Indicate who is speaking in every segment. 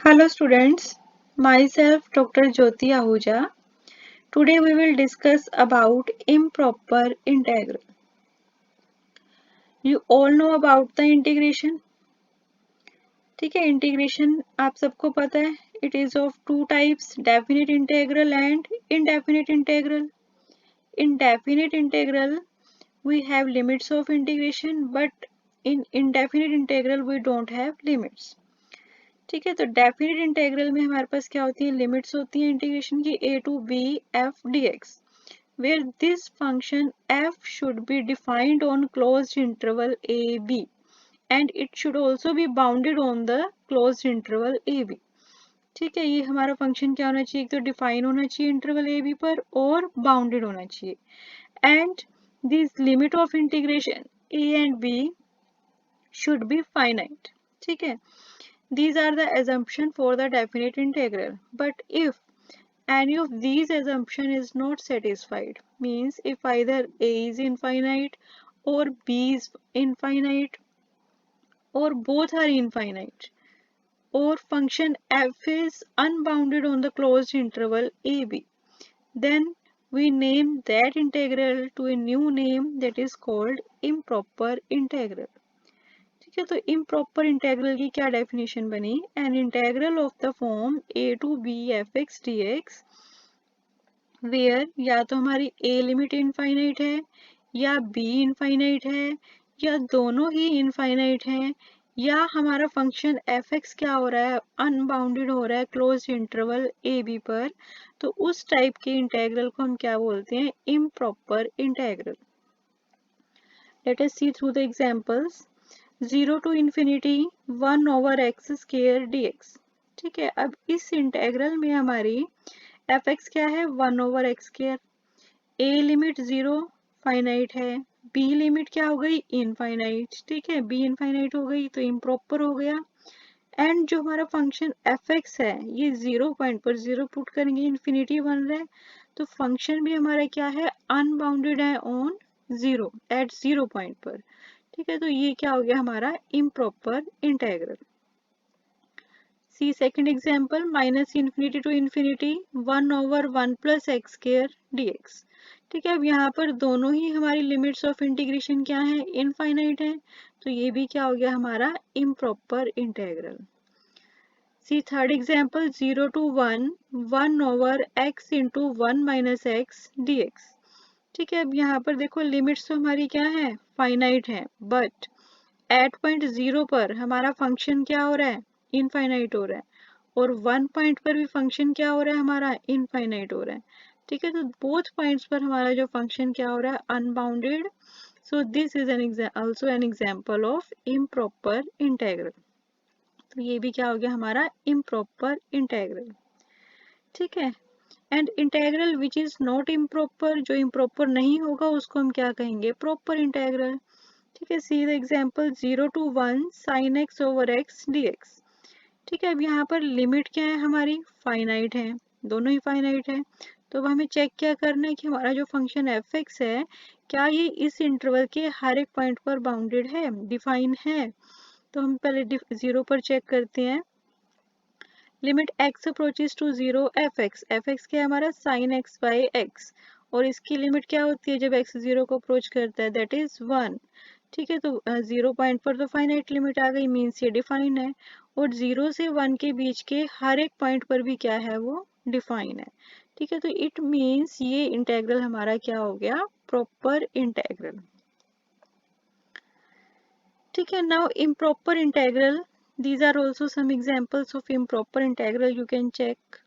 Speaker 1: Hello students, myself Dr. Jyoti Ahuja. Today we will discuss about improper integral. You all know about the integration. ठीक है, integration आप सबको पता है. It is of two types, definite integral and indefinite integral. In definite integral, we have limits of integration, but in indefinite integral we don't have limits. ठीक है, तो definite integral में हमारे पास क्या होती है, लिमिट्स होती है इंटीग्रेशन की a to b f dx, where this function f should be defined on closed interval a b and it should also be bounded on the closed interval a b. ठीक है, ये हमारा function क्या होना चाहिए, एक तो डिफाइन होना चाहिए इंटरवल ए बी पर और बाउंडेड होना चाहिए. And this limit of integration a and b should be finite. ठीक है, these are the assumption for the definite integral. But if any of these assumption is not satisfied, means if either a is infinite or b is infinite or both are infinite or function f is unbounded on the closed interval ab, then we name that integral to a new name that is called improper integral. ठीक है, तो improper integral की क्या definition बनी, an integral of the form a to b fx dx where या तो हमारी a limit infinite है या b इनफाइनाइट है या दोनों ही इनफाइनाइट हैं या हमारा फंक्शन fx क्या हो रहा है, अनबाउंडेड हो रहा है क्लोज इंटरवल a b पर, तो उस टाइप के इंटेग्रल को हम क्या बोलते हैं, improper integral. Let us see through the examples. 0 to infinity 1 over x square dx. ठीक है, अब इस इंटेग्रल में हमारी fx क्या है, 1 over x square. a limit 0 finite है, b लिमिट क्या हो गई, इनफाइनाइट. ठीक है, b इनफाइनाइट हो गई तो इम्प्रॉपर हो गया. एंड जो हमारा फंक्शन fx है ये 0 पॉइंट पर 0 पुट करेंगे, इन्फिनिटी बन रहा है, तो फंक्शन भी हमारा क्या है, अनबाउंडेड है ऑन 0 एट 0 पॉइंट पर. ठीक है, तो ये क्या हो गया हमारा improper integral. See second example, minus infinity to infinity 1 over 1 plus x square dx. ठीक है, अब यहाँ पर दोनों ही हमारी लिमिट्स ऑफ इंटीग्रेशन क्या है, इनफाइनाइट है, तो ये भी क्या हो गया हमारा improper integral. See third example, 0 to 1 1 over x into 1 minus x dx. ठीक है, अब यहाँ पर देखो लिमिट्स तो हमारी क्या है, फाइनाइट है, बट एट पॉइंट 0 पर हमारा फंक्शन क्या हो रहा है, इनफाइनाइट हो रहा है, और 1 पॉइंट पर भी फंक्शन क्या हो रहा है हमारा, इनफाइनाइट हो रहा है. ठीक है, तो बोथ पॉइंट्स पर हमारा जो फंक्शन क्या हो रहा है, unbounded. So this is an also an example of improper integral. तो ये भी क्या हो गया हमारा इम्प्रॉपर इंटेग्रल. ठीक है, and integral which is not improper, जो इम्प्रॉपर नहीं होगा उसको हम क्या कहेंगे, प्रॉपर इंटेग्रल. ठीक है, see the example, 0 to 1 sin x over x dx. ठीक है, अब यहाँ पर लिमिट क्या है हमारी, फाइनाइट है, दोनों ही फाइनाइट है, तो अब हमें चेक क्या करना है कि हमारा जो फंक्शन f(x) है क्या ये इस इंटरवल के हर एक पॉइंट पर बाउंडेड है, डिफाइन है. तो हम पहले 0 पर चेक करते हैं. Limit x approaches to 0 fx, fx क्या है हमारा, sin x by x, और इसकी लिमिट क्या होती है जब x 0 को अप्रोच करता है, दैट इज 1. ठीक है, तो 0 पॉइंट पर तो फाइनाइट लिमिट आ गई, मीन्स ये डिफाइन है, और 0 से 1 के बीच के हर एक पॉइंट पर भी क्या है, वो डिफाइन है. ठीक है, तो इट मीन्स ये इंटेग्रल हमारा क्या हो गया, प्रॉपर इंटेग्रल. ठीक है, now improper integral, these are also some examples of improper integral you can check.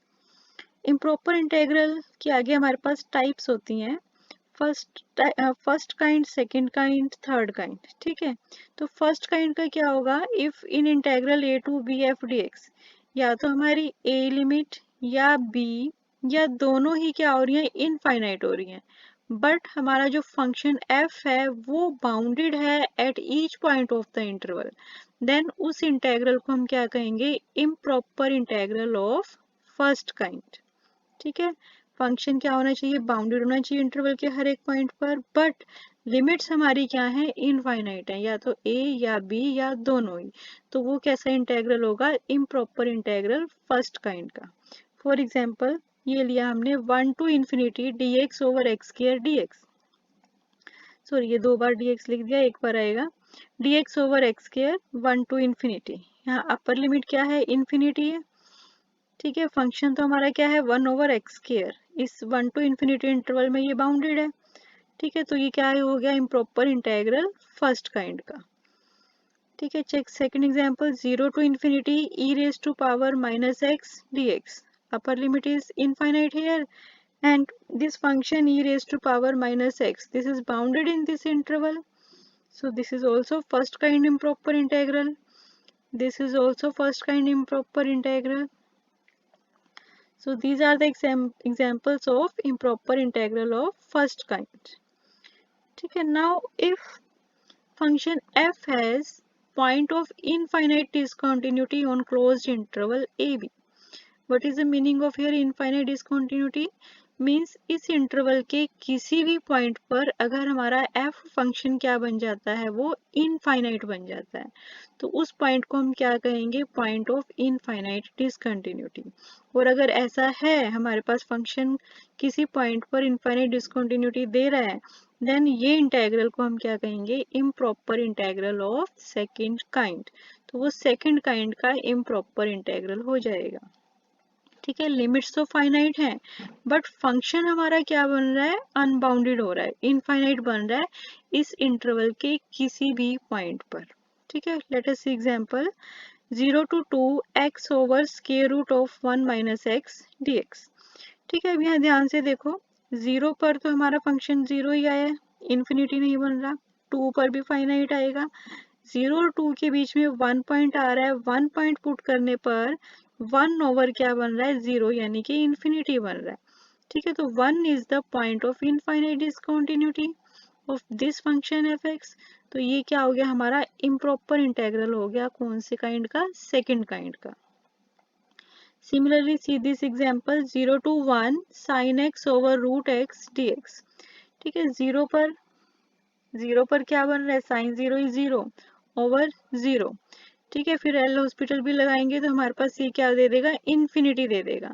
Speaker 1: improper integral के आगे हमारे पास टाइप्स होती हैं, first kind, second kind, third kind. ठीक है, तो फर्स्ट काइंड का क्या होगा, if in integral a to b f dx, या तो हमारी a लिमिट या b या दोनों ही क्या हो रही हैं, इनफाइनाइट हो रही हैं, बट हमारा जो फंक्शन f है वो बाउंडेड है at each point of the interval, then उस इंटेग्रल को हम क्या कहेंगे, improper integral of first kind. ठीक है, फंक्शन क्या होना चाहिए, बाउंडेड होना चाहिए इंटरवल के हर एक पॉइंट पर, बट लिमिट्स हमारी क्या है, इनफाइनाइट है, या तो a या b या दोनों ही। तो वो कैसा इंटेग्रल होगा, इम्प्रॉपर इंटेग्रल फर्स्ट काइंड का। फॉर एग्जाम्पल ये लिया हमने 1 to infinity dx over x square dx, sorry ये 2 बार dx लिख दिया, एक बार आएगा dx over x square 1 to infinity। यहाँ अपर लिमिट क्या है, इन्फिनिटी है, ठीक है। फंक्शन तो हमारा क्या है, 1 ओवर एक्स स्क्वायर, इस 1 to infinity इंटरवल में ये बाउंडेड है, ठीक है। तो ये क्या हो गया, इम्प्रॉपर इंटेग्रल फर्स्ट काइंड का, ठीक है। Check second example, 0 to infinity e raised to power minus x dx, upper limit is infinite here, and this function e raised to power minus x, this is bounded in this interval, so this is also first kind improper integral, this is also first kind improper integral. So these are the examples of improper integral of first kind, ठीक है। now if function f has point of infinite discontinuity on closed interval ab, what is the meaning of here infinite discontinuity, means इस interval के किसी भी point पर अगर हमारा f function क्या बन जाता है, वो इनफाइनाइट बन जाता है, तो उस पॉइंट को हम क्या कहेंगे, पॉइंट ऑफ इनफाइनाइट डिसकंटिन्यूटी। और अगर ऐसा है हमारे पास फंक्शन किसी पॉइंट पर इनफाइनाइट डिसकंटिन्यूटी दे रहा है, देन ये इंटेग्रल को हम क्या कहेंगे, improper integral of second kind. तो वो सेकेंड काइंड का इम्प्रॉपर इंटेग्रल हो जाएगा, ठीक है। लिमिट्स तो फाइनाइट है, बट फंक्शन हमारा क्या बन रहा है, अनबाउंडेड हो रहा है, इनफाइनाइट बन रहा है इस इंटरवल के किसी भी पॉइंट पर, ठीक है। Let us see example, 0 to 2 x over square root of 1 minus x dx, ठीक है। अब यहाँ ध्यान से देखो, 0 पर तो हमारा फंक्शन 0 ही आया है, इन्फिनिटी नहीं बन रहा, 2 पर भी फाइनाइट आएगा, 0 और 2 के बीच में 1 पॉइंट आ रहा है, 1 पॉइंट पुट करने पर 1 ओवर क्या बन रहा है, 0, यानी कि इन्फिनिटी बन रहा है, ठीक है। तो 1 is the point of infinite discontinuity of this function f x. तो ये क्या हो गया, हमारा इम्प्रॉपर इंटेग्रल हो गया, कौन से काइंड का, सेकेंड काइंड का। Similarly, see this example, 0 to 1 sin x over root x dx, ठीक है। 0 पर क्या बन रहा है, साइन 0 इज 0 ओवर 0, ठीक है। फिर एल हॉस्पिटल भी लगाएंगे तो हमारे पास ये क्या दे देगा, इन्फिनिटी दे देगा,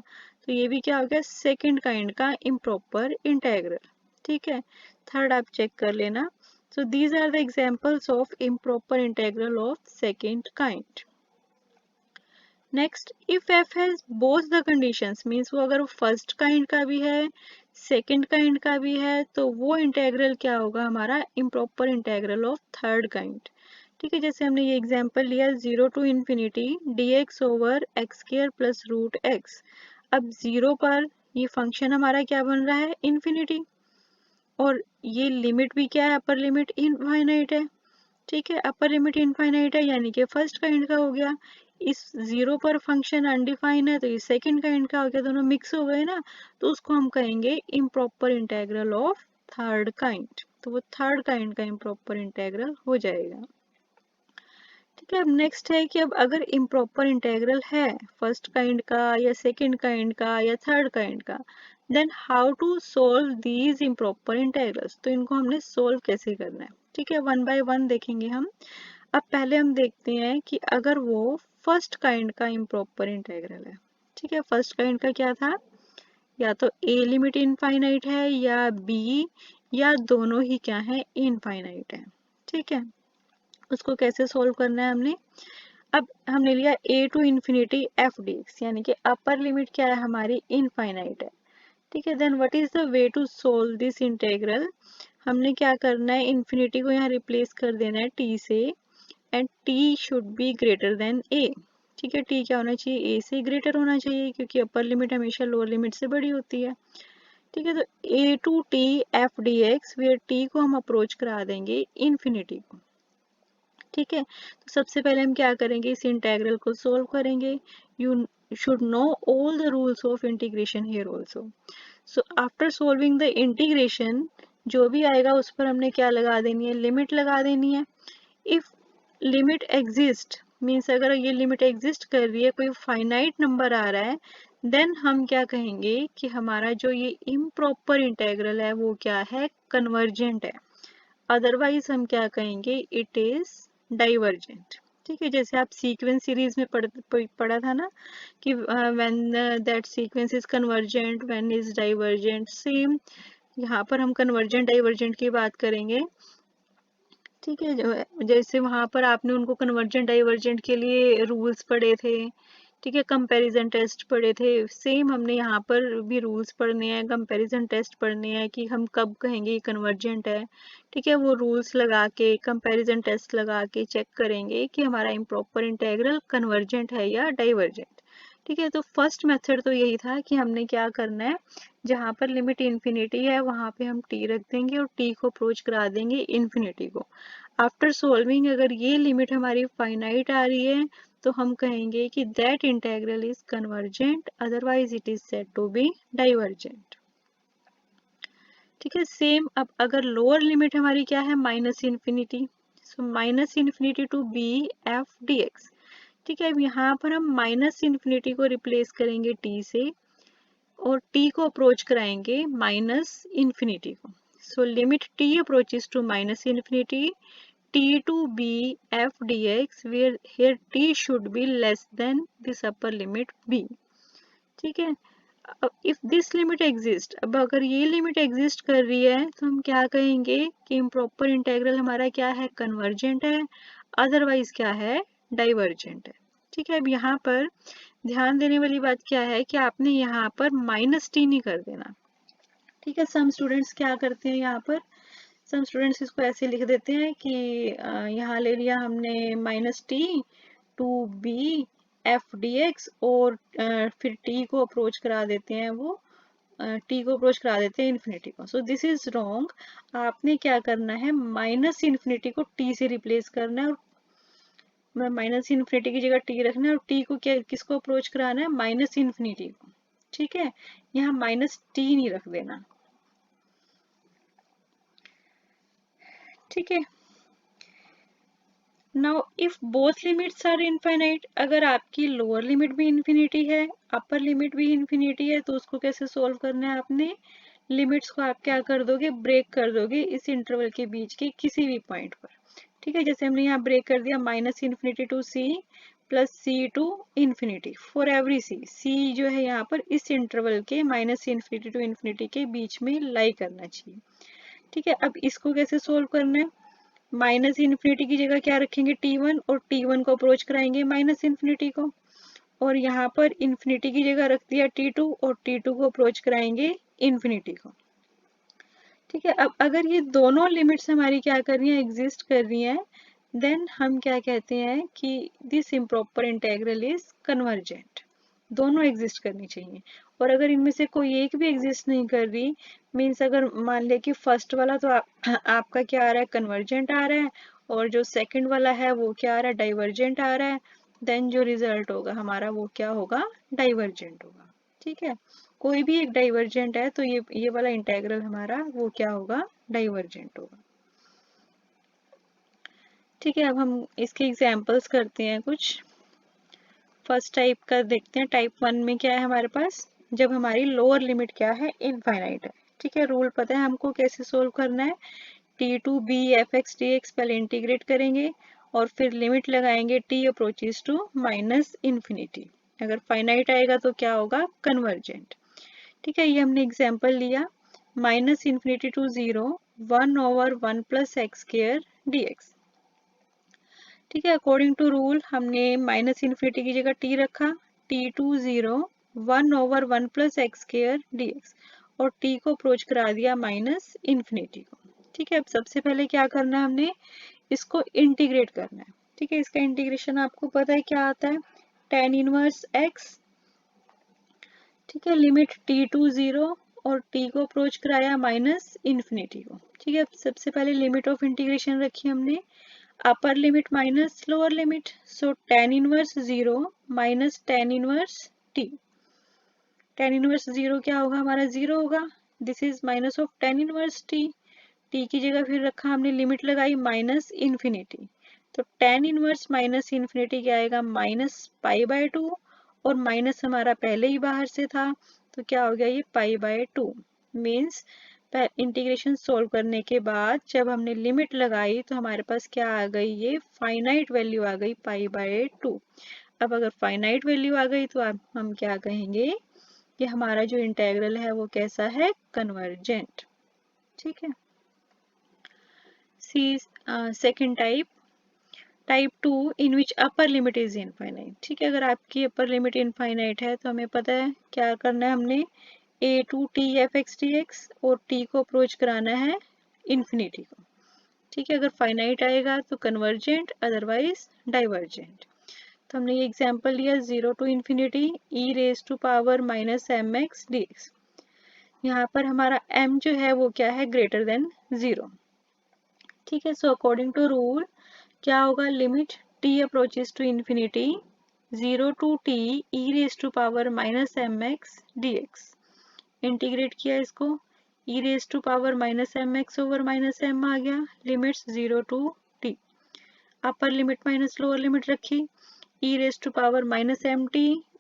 Speaker 1: तो ये भी क्या हो गया, सेकेंड काइंड का इम्प्रॉपर इंटेग्रल, ठीक है। थर्ड आप चेक कर लेना। So these are the examples of improper integral of second kind. Next, if f has both the conditions, means वो अगर फर्स्ट काइंड का भी है, सेकंड काइंड का भी है, तो वो इंटेग्रल क्या होगा, हमारा improper integral of third kind, ठीक है। जैसे हमने ये एग्जांपल लिया, 0 to infinity dx over x square plus root x. अब 0 पर ये फंक्शन हमारा क्या बन रहा है, इन्फिनिटी, और ये लिमिट भी क्या है, अपर लिमिट इनफाइनाइट है, ठीक है। अपर लिमिट इनफाइनाइट है यानी कि फर्स्ट काइंड का हो गया, इस 0 पर फंक्शन अनडिफाइन है तो ये सेकंड काइंड का हो गया, दोनों मिक्स हो गए ना, तो उसको हम कहेंगे improper integral of third kind, तो वो थर्ड काइंड का इम्प्रॉपर इंटेग्रल हो जाएगा, ठीक है। अब नेक्स्ट है कि अब अगर इम्प्रॉपर इंटेग्रल है फर्स्ट काइंड का या सेकंड काइंड का या थर्ड काइंड का, then how to solve these improper integrals, तो इनको हमने सोल्व कैसे करना है, ठीक है। वन बाय वन देखेंगे हम। अब पहले हम देखते हैं कि अगर वो फर्स्ट काइंड का इम्प्रॉपर इंटेग्रल है, ठीक है। फर्स्ट काइंड का क्या था, या तो ए लिमिट इनफाइनाइट है या बी, या दोनों ही क्या है, इनफाइनाइट है, ठीक है। उसको कैसे सोल्व करना है हमने, अब हमने लिया a to infinity f d x, यानी कि अपर लिमिट क्या है हमारी, इनफाइनाइट है, ठीक है। Then what is the way to solve this integral, हमने क्या करना है, इन्फिनिटी को यहाँ रिप्लेस कर देना है t से, and t should be greater than a, ठीक है। t क्या होना चाहिए, a से ग्रेटर होना चाहिए, क्योंकि अपर लिमिट हमेशा लोअर लिमिट से बड़ी होती है, ठीक है। तो a to t f d x, where t को हम अप्रोच करा देंगे इन्फिनिटी को, ठीक है। तो सबसे पहले हम क्या करेंगे, इस इंटेग्रल को सोल्व करेंगे। You should know all the rules of integration here also. So after solving the integration, जो भी आएगा उस पर हमने क्या लगा देनी है, लिमिट लगा देनी है। इफ लिमिट एग्जिस्ट, मीन्स अगर ये लिमिट एग्जिस्ट कर रही है, कोई फाइनाइट नंबर आ रहा है, देन हम क्या कहेंगे कि हमारा जो ये इम्प्रॉपर इंटेग्रल है वो क्या है, कन्वर्जेंट है। अदरवाइज हम क्या कहेंगे, इट इज डाइवर्जेंट। ठीक है, जैसे आप सीक्वेंस सीरीज में पढ़ा था ना कि when that sequence is convergent, when is divergent, same यहाँ पर हम कन्वर्जेंट डाइवर्जेंट की बात करेंगे। ठीक है, जैसे वहां पर आपने उनको कन्वर्जेंट डाइवर्जेंट के लिए रूल्स पढ़े थे, ठीक है, कंपैरिजन टेस्ट पढ़े थे, सेम हमने यहाँ पर भी रूल्स पढ़ने हैं, कंपैरिजन टेस्ट पढ़ने हैं कि हम कब कहेंगे ये कन्वर्जेंट है। ठीक है, वो रूल्स लगा के कंपैरिजन टेस्ट लगा के चेक करेंगे कि हमारा इम्प्रॉपर इंटेग्रल कन्वर्जेंट है या डाइवर्जेंट। ठीक है, तो फर्स्ट मेथड तो यही था कि हमने क्या करना है, जहाँ पर लिमिट इन्फिनिटी है वहाँ पे हम t रख देंगे और t को अप्रोच करा देंगे इन्फिनिटी को। आफ्टर सोल्विंग अगर ये लिमिट हमारी फाइनाइट आ रही है तो हम कहेंगे कि that integral is convergent, otherwise it is said to be divergent. ठीक है, सेम अब अगर लोअर लिमिट हमारी क्या है, minus infinity, so minus infinity to b f d x. ठीक है, अब यहाँ पर हम माइनस इन्फिनिटी को रिप्लेस करेंगे t से और t को अप्रोच कराएंगे माइनस इन्फिनिटी को। So limit t approaches to minus infinity, t to b f dx where here t should be less than this upper limit b। ठीक है, अब if this limit exist, अब अगर ये limit exist कर रही है तो हम क्या कहेंगे कि इम्प्रॉपर इंटेग्रल हमारा क्या है, कन्वर्जेंट है, अदरवाइज क्या है, डाइवर्जेंट है। ठीक है, अब यहाँ पर ध्यान देने वाली बात क्या है कि आपने यहाँ पर माइनस टी नहीं कर देना। ठीक है, सम स्टूडेंट्स क्या करते हैं, यहाँ पर सम स्टूडेंट्स इसको ऐसे लिख देते हैं कि यहाँ ले लिया हमने minus t to b f d x और फिर टी को अप्रोच करा देते हैं, वो टी को अप्रोच करा देते हैं इन्फिनिटी को। So this is wrong. आपने क्या करना है, माइनस इन्फिनिटी को टी से रिप्लेस करना है और माइनस इन्फिनिटी की जगह टी रखना है और टी को क्या, किसको अप्रोच कराना है, माइनस इन्फिनिटी को। ठीक है, यहाँ माइनस टी नहीं रख देना। ठीक है, now if both limits are infinite, अगर आपकी लोअर लिमिट भी इन्फिनिटी है अपर लिमिट भी इन्फिनिटी है तो उसको कैसे सोल्व करना है, आपने लिमिट्स को आप क्या कर दोगे, ब्रेक कर दोगे इस इंटरवल के बीच के किसी भी पॉइंट पर। ठीक है, जैसे हमने यहाँ ब्रेक कर दिया minus infinity to c plus c to infinity for every c, c जो है यहाँ पर इस इंटरवल के माइनस इन्फिनिटी टू इन्फिनिटी के बीच में लाई करना चाहिए। ठीक है, अब इसको कैसे सोल्व करना है, माइनस इन्फिनिटी की जगह क्या रखेंगे, t1 और t1 को अप्रोच कराएंगे माइनस इन्फिनिटी को और यहाँ पर इन्फिनिटी की जगह रख दिया t2 और t2 को अप्रोच कराएंगे इन्फिनिटी को। ठीक है, अब अगर ये दोनों लिमिट्स हमारी क्या कर रही हैं, एग्जिस्ट कर रही हैं, देन हम क्या कहते हैं कि this improper integral is convergent. दोनों एग्जिस्ट करनी चाहिए और अगर इनमें से कोई एक भी एग्जिस्ट नहीं कर रही, मीन्स अगर मान ले कि फर्स्ट वाला तो आपका क्या आ रहा है, कन्वर्जेंट आ रहा है और जो सेकंड वाला है वो क्या आ रहा है, डाइवर्जेंट आ रहा है, देन जो रिजल्ट होगा हमारा वो क्या होगा, डाइवर्जेंट होगा। ठीक है, कोई भी एक डाइवर्जेंट है तो ये वाला इंटेग्रल हमारा वो क्या होगा, डाइवर्जेंट होगा। ठीक है, अब हम इसके एग्जांपल्स करते हैं कुछ। फर्स्ट टाइप का देखते हैं, टाइप 1 में क्या है हमारे पास, जब हमारी लोअर लिमिट क्या है, इनफाइनाइट है। ठीक है, रूल पता है हमको कैसे सोल्व करना है, t to b f x d x पहले इंटीग्रेट करेंगे और फिर लिमिट लगाएंगे t approaches to minus infinity, अगर फाइनाइट आएगा तो क्या होगा, कन्वर्जेंट। ठीक है, ये हमने एग्जाम्पल लिया minus infinity to 0 1/1 plus x square d x. ठीक है, अकॉर्डिंग टू रूल हमने माइनस इन्फिनिटी की जगह t रखा, t2 0 1/1 plus x square d x और t को अप्रोच करा दिया माइनस इन्फिनिटी को। ठीक है, अब सबसे पहले क्या करना है, हमने इसको इंटीग्रेट करना है। ठीक है, इसका इंटीग्रेशन आपको पता है क्या आता है, tan इनवर्स x। ठीक है, लिमिट t2 0 और t को अप्रोच कराया माइनस इन्फिनिटी को। ठीक है, अब सबसे पहले लिमिट ऑफ इंटीग्रेशन रखी हमने, upper limit minus lower limit, so tan inverse 0 minus tan inverse t। tan inverse 0 क्या होगा, हमारा 0 होगा, this is minus of tan inverse t। t की जगह फिर रखा हमने, लिमिट लगाई माइनस इन्फिनिटी, तो tan इनवर्स माइनस इन्फिनिटी क्या आएगा, माइनस π/2 और माइनस हमारा पहले ही बाहर से था तो क्या हो गया, ये π/2 मीन्स इंटीग्रेशन सोल्व करने के बाद जब हमने लिमिट लगाई तो हमारे पास क्या आ गई, ये फाइनाइट वैल्यू आ गई π/2। अब अगर फाइनाइट वैल्यू आ गई तो हम क्या कहेंगे कि हमारा जो इंटेग्रल है वो कैसा है, कन्वर्जेंट। ठीक है। See second type 2 in which upper limit is infinite. ठीक है, अगर आपकी अपर लिमिट इनफाइनाइट है तो हमें पता है क्या करना है, हमने a to t f(x) dx और t को अप्रोच कराना है इन्फिनिटी को। ठीक है, अगर फाइनाइट आएगा तो कन्वर्जेंट, अदरवाइज डाइवर्जेंट। तो हमने ये एग्जांपल लिया 0 टू इन्फिनिटी e⁻⁻mx dx। यहाँ पर हमारा m जो है वो क्या है, ग्रेटर देन 0। ठीक है, सो अकॉर्डिंग टू रूल क्या होगा, limit t approaches to infinity 0 to t e⁻⁻mx dx। Integrate किया इसको, e⁻⁻mx ओवर -m आ गया, limits 0 to t, upper limit minus lower limit रखी, e⁻−mt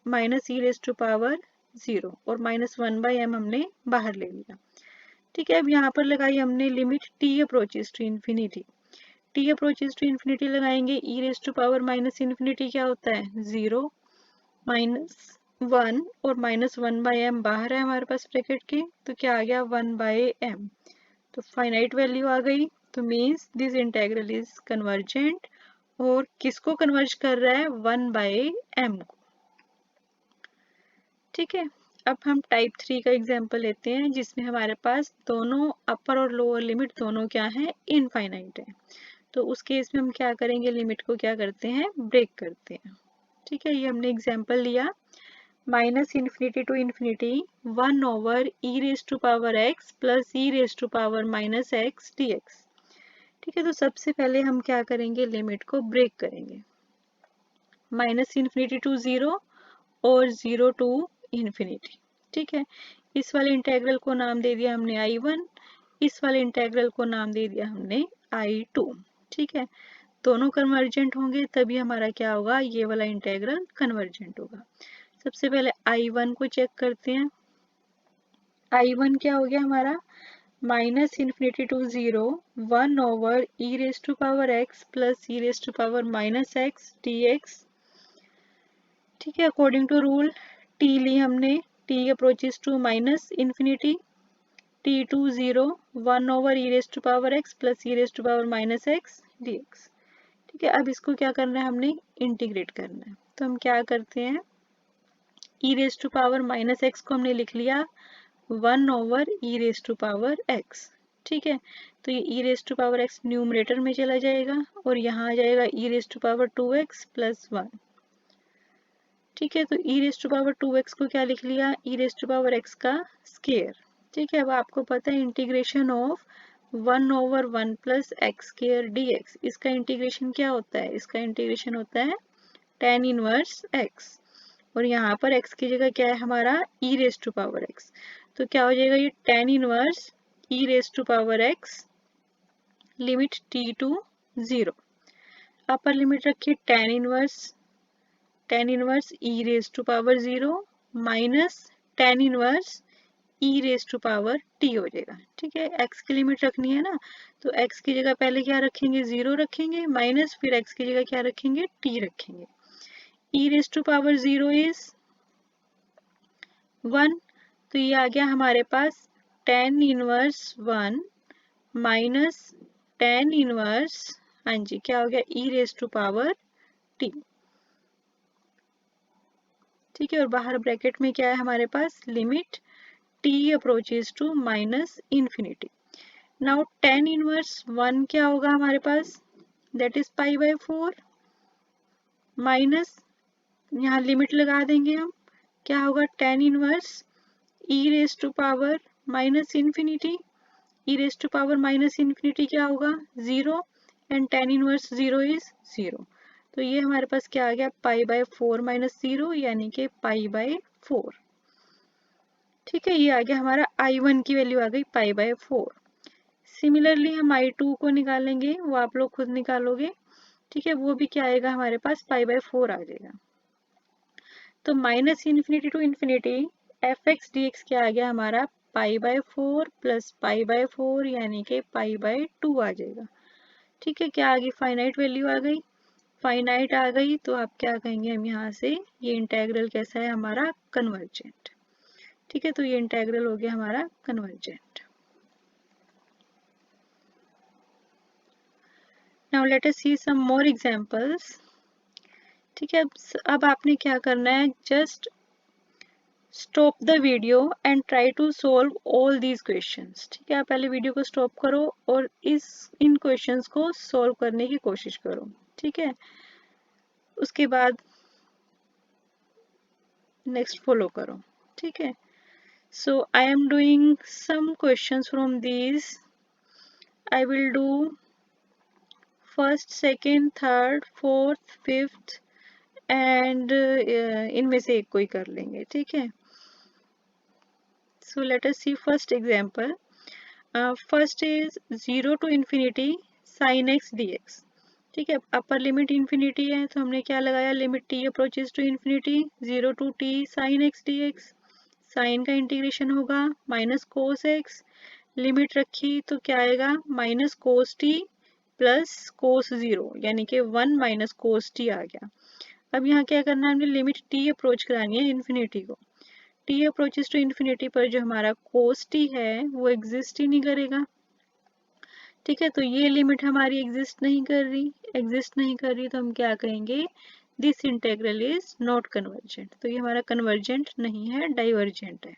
Speaker 1: माइनस e⁻0 और -1/m हमने बाहर ले लिया। ठीक है, अब यहाँ पर लगाई हमने limit t approaches to infinity, t approaches to infinity लगाएंगे, e⁻∞ क्या होता है, 0 -1 और -1/m बाहर है हमारे पास ब्रैकेट के, तो क्या आ गया 1/m। तो फाइनाइट वैल्यू आ गई, तो means this integral is convergent. और किसको कन्वर्ज कर रहा है, 1/m को। ठीक है, अब हम टाइप 3 का एग्जांपल लेते हैं जिसमें हमारे पास दोनों अपर और लोअर लिमिट दोनों क्या है, इनफाइनाइट है। तो उस केस में हम क्या करेंगे, लिमिट को क्या करते हैं, ब्रेक करते हैं। ठीक है, ये हमने एग्जांपल लिया -∞ to infinity 1/e⁻x plus e⁻−x dx। ठीक है, तो सबसे पहले हम क्या करेंगे, लिमिट को ब्रेक करेंगे, -∞ टू 0 और 0 टू इन्फिनिटी। ठीक है, इस वाले इंटेग्रल को नाम दे दिया हमने I1, इस वाले इंटेग्रल को नाम दे दिया हमने I2। ठीक है, दोनों कन्वर्जेंट होंगे तभी हमारा क्या होगा, ये वाला इंटेग्रल कन्वर्जेंट होगा। सबसे पहले I1 को चेक करते हैं, I1 क्या हो गया हमारा, -∞ to 0 1/e⁻x plus e⁻−x dx। ठीक है, अकॉर्डिंग टू रूल t ली हमने, t approaches to -∞, t to 0 1/e⁻x plus e⁻−x dx। ठीक है, अब इसको क्या करना है, हमने इंटीग्रेट करना है। तो हम क्या करते हैं, e⁻−x को हमने लिख लिया 1/e⁻x। ठीक है, तो ये e⁻x न्यूमरेटर में चला जाएगा और यहाँ आ जाएगा e⁻2x प्लस 1। ठीक है, तो e⁻2x को क्या लिख लिया, e⁻x का स्क्वायर। ठीक है, अब आपको पता है integration of 1/1 plus x square dx, इसका इंटीग्रेशन क्या होता है, इसका इंटीग्रेशन होता है tan इनवर्स x, और यहाँ पर x की जगह क्या है हमारा, e⁻x। तो क्या हो जाएगा, ये tan inverse e⁻x limit t to 0, upper limit रखिए tan inverse e⁻0 minus tan inverse e⁻t हो जाएगा। ठीक है, x की लिमिट रखनी है ना, तो x की जगह पहले क्या रखेंगे, 0 रखेंगे, माइनस फिर x की जगह क्या रखेंगे, t रखेंगे। e⁻0 इज 1, तो ये आ गया हमारे पास tan inverse 1 minus tan inverse, हाँ जी, क्या हो गया, e⁻t। ठीक है, और बाहर ब्रैकेट में क्या है हमारे पास, limit t approaches to -∞। Now tan inverse 1 क्या होगा हमारे पास, दैट इज π/4 माइनस, यहाँ लिमिट लगा देंगे हम, क्या होगा tan इनवर्स e⁻⁻∞, e⁻∞ क्या होगा, 0, एंड tan इनवर्स 0 इज 0। तो ये हमारे पास क्या आ गया, π/4 माइनस 0 यानी कि π/4। ठीक है, ये आ गया हमारा I1 की वैल्यू आ गई π/4। सिमिलरली हम I2 को निकालेंगे, वो आप लोग खुद निकालोगे। ठीक है, वो भी क्या आएगा हमारे पास, π/4 आ जाएगा। तो -∞ टू इन्फिनिटी fx dx क्या आ गया हमारा, π/4 प्लस π/4 यानी कि π/2 आ जाएगा। ठीक है, क्या आ गई, फाइनाइट वैल्यू आ गई। फाइनाइट आ गई तो आप क्या कहेंगे, हम यहाँ से ये इंटेग्रल कैसा है हमारा, कन्वर्जेंट। ठीक है, तो ये इंटेग्रल हो गया हमारा convergent. Now let us see some more examples. ठीक है, अब आपने क्या करना है, just stop the video and try to solve all these questions. ठीक है, आप पहले वीडियो को स्टॉप करो और इन क्वेश्चंस को सोल्व करने की कोशिश करो। ठीक है, उसके बाद नेक्स्ट फॉलो करो। ठीक है, so I am doing some questions from these. I will do first, second, third, fourth, fifth and इनमें से एक कोई कर लेंगे। ठीक है, so let us see first example. First is 0 to infinity sin x dx। ठीक है, अपर लिमिट इन्फिनिटी है तो हमने क्या लगाया, limit t approaches to infinity 0 to t sin x dx। Sine का इंटीग्रेशन होगा माइनस कोस एक्स, लिमिट रखी तो क्या आएगा, minus cos t plus cos 0 यानी कि 1 माइनस कोस टी आ गया। अब यहाँ क्या करना है, हमने लिमिट t अप्रोच करानी है इन्फिनिटी को। t अप्रोचेज टू इन्फिनिटी पर जो हमारा कोस t है वो एग्जिस्ट ही नहीं करेगा। ठीक है, तो ये लिमिट हमारी एग्जिस्ट नहीं कर रही तो हम क्या कहेंगे, this integral is not convergent. तो ये हमारा कन्वर्जेंट नहीं है, डाइवर्जेंट है।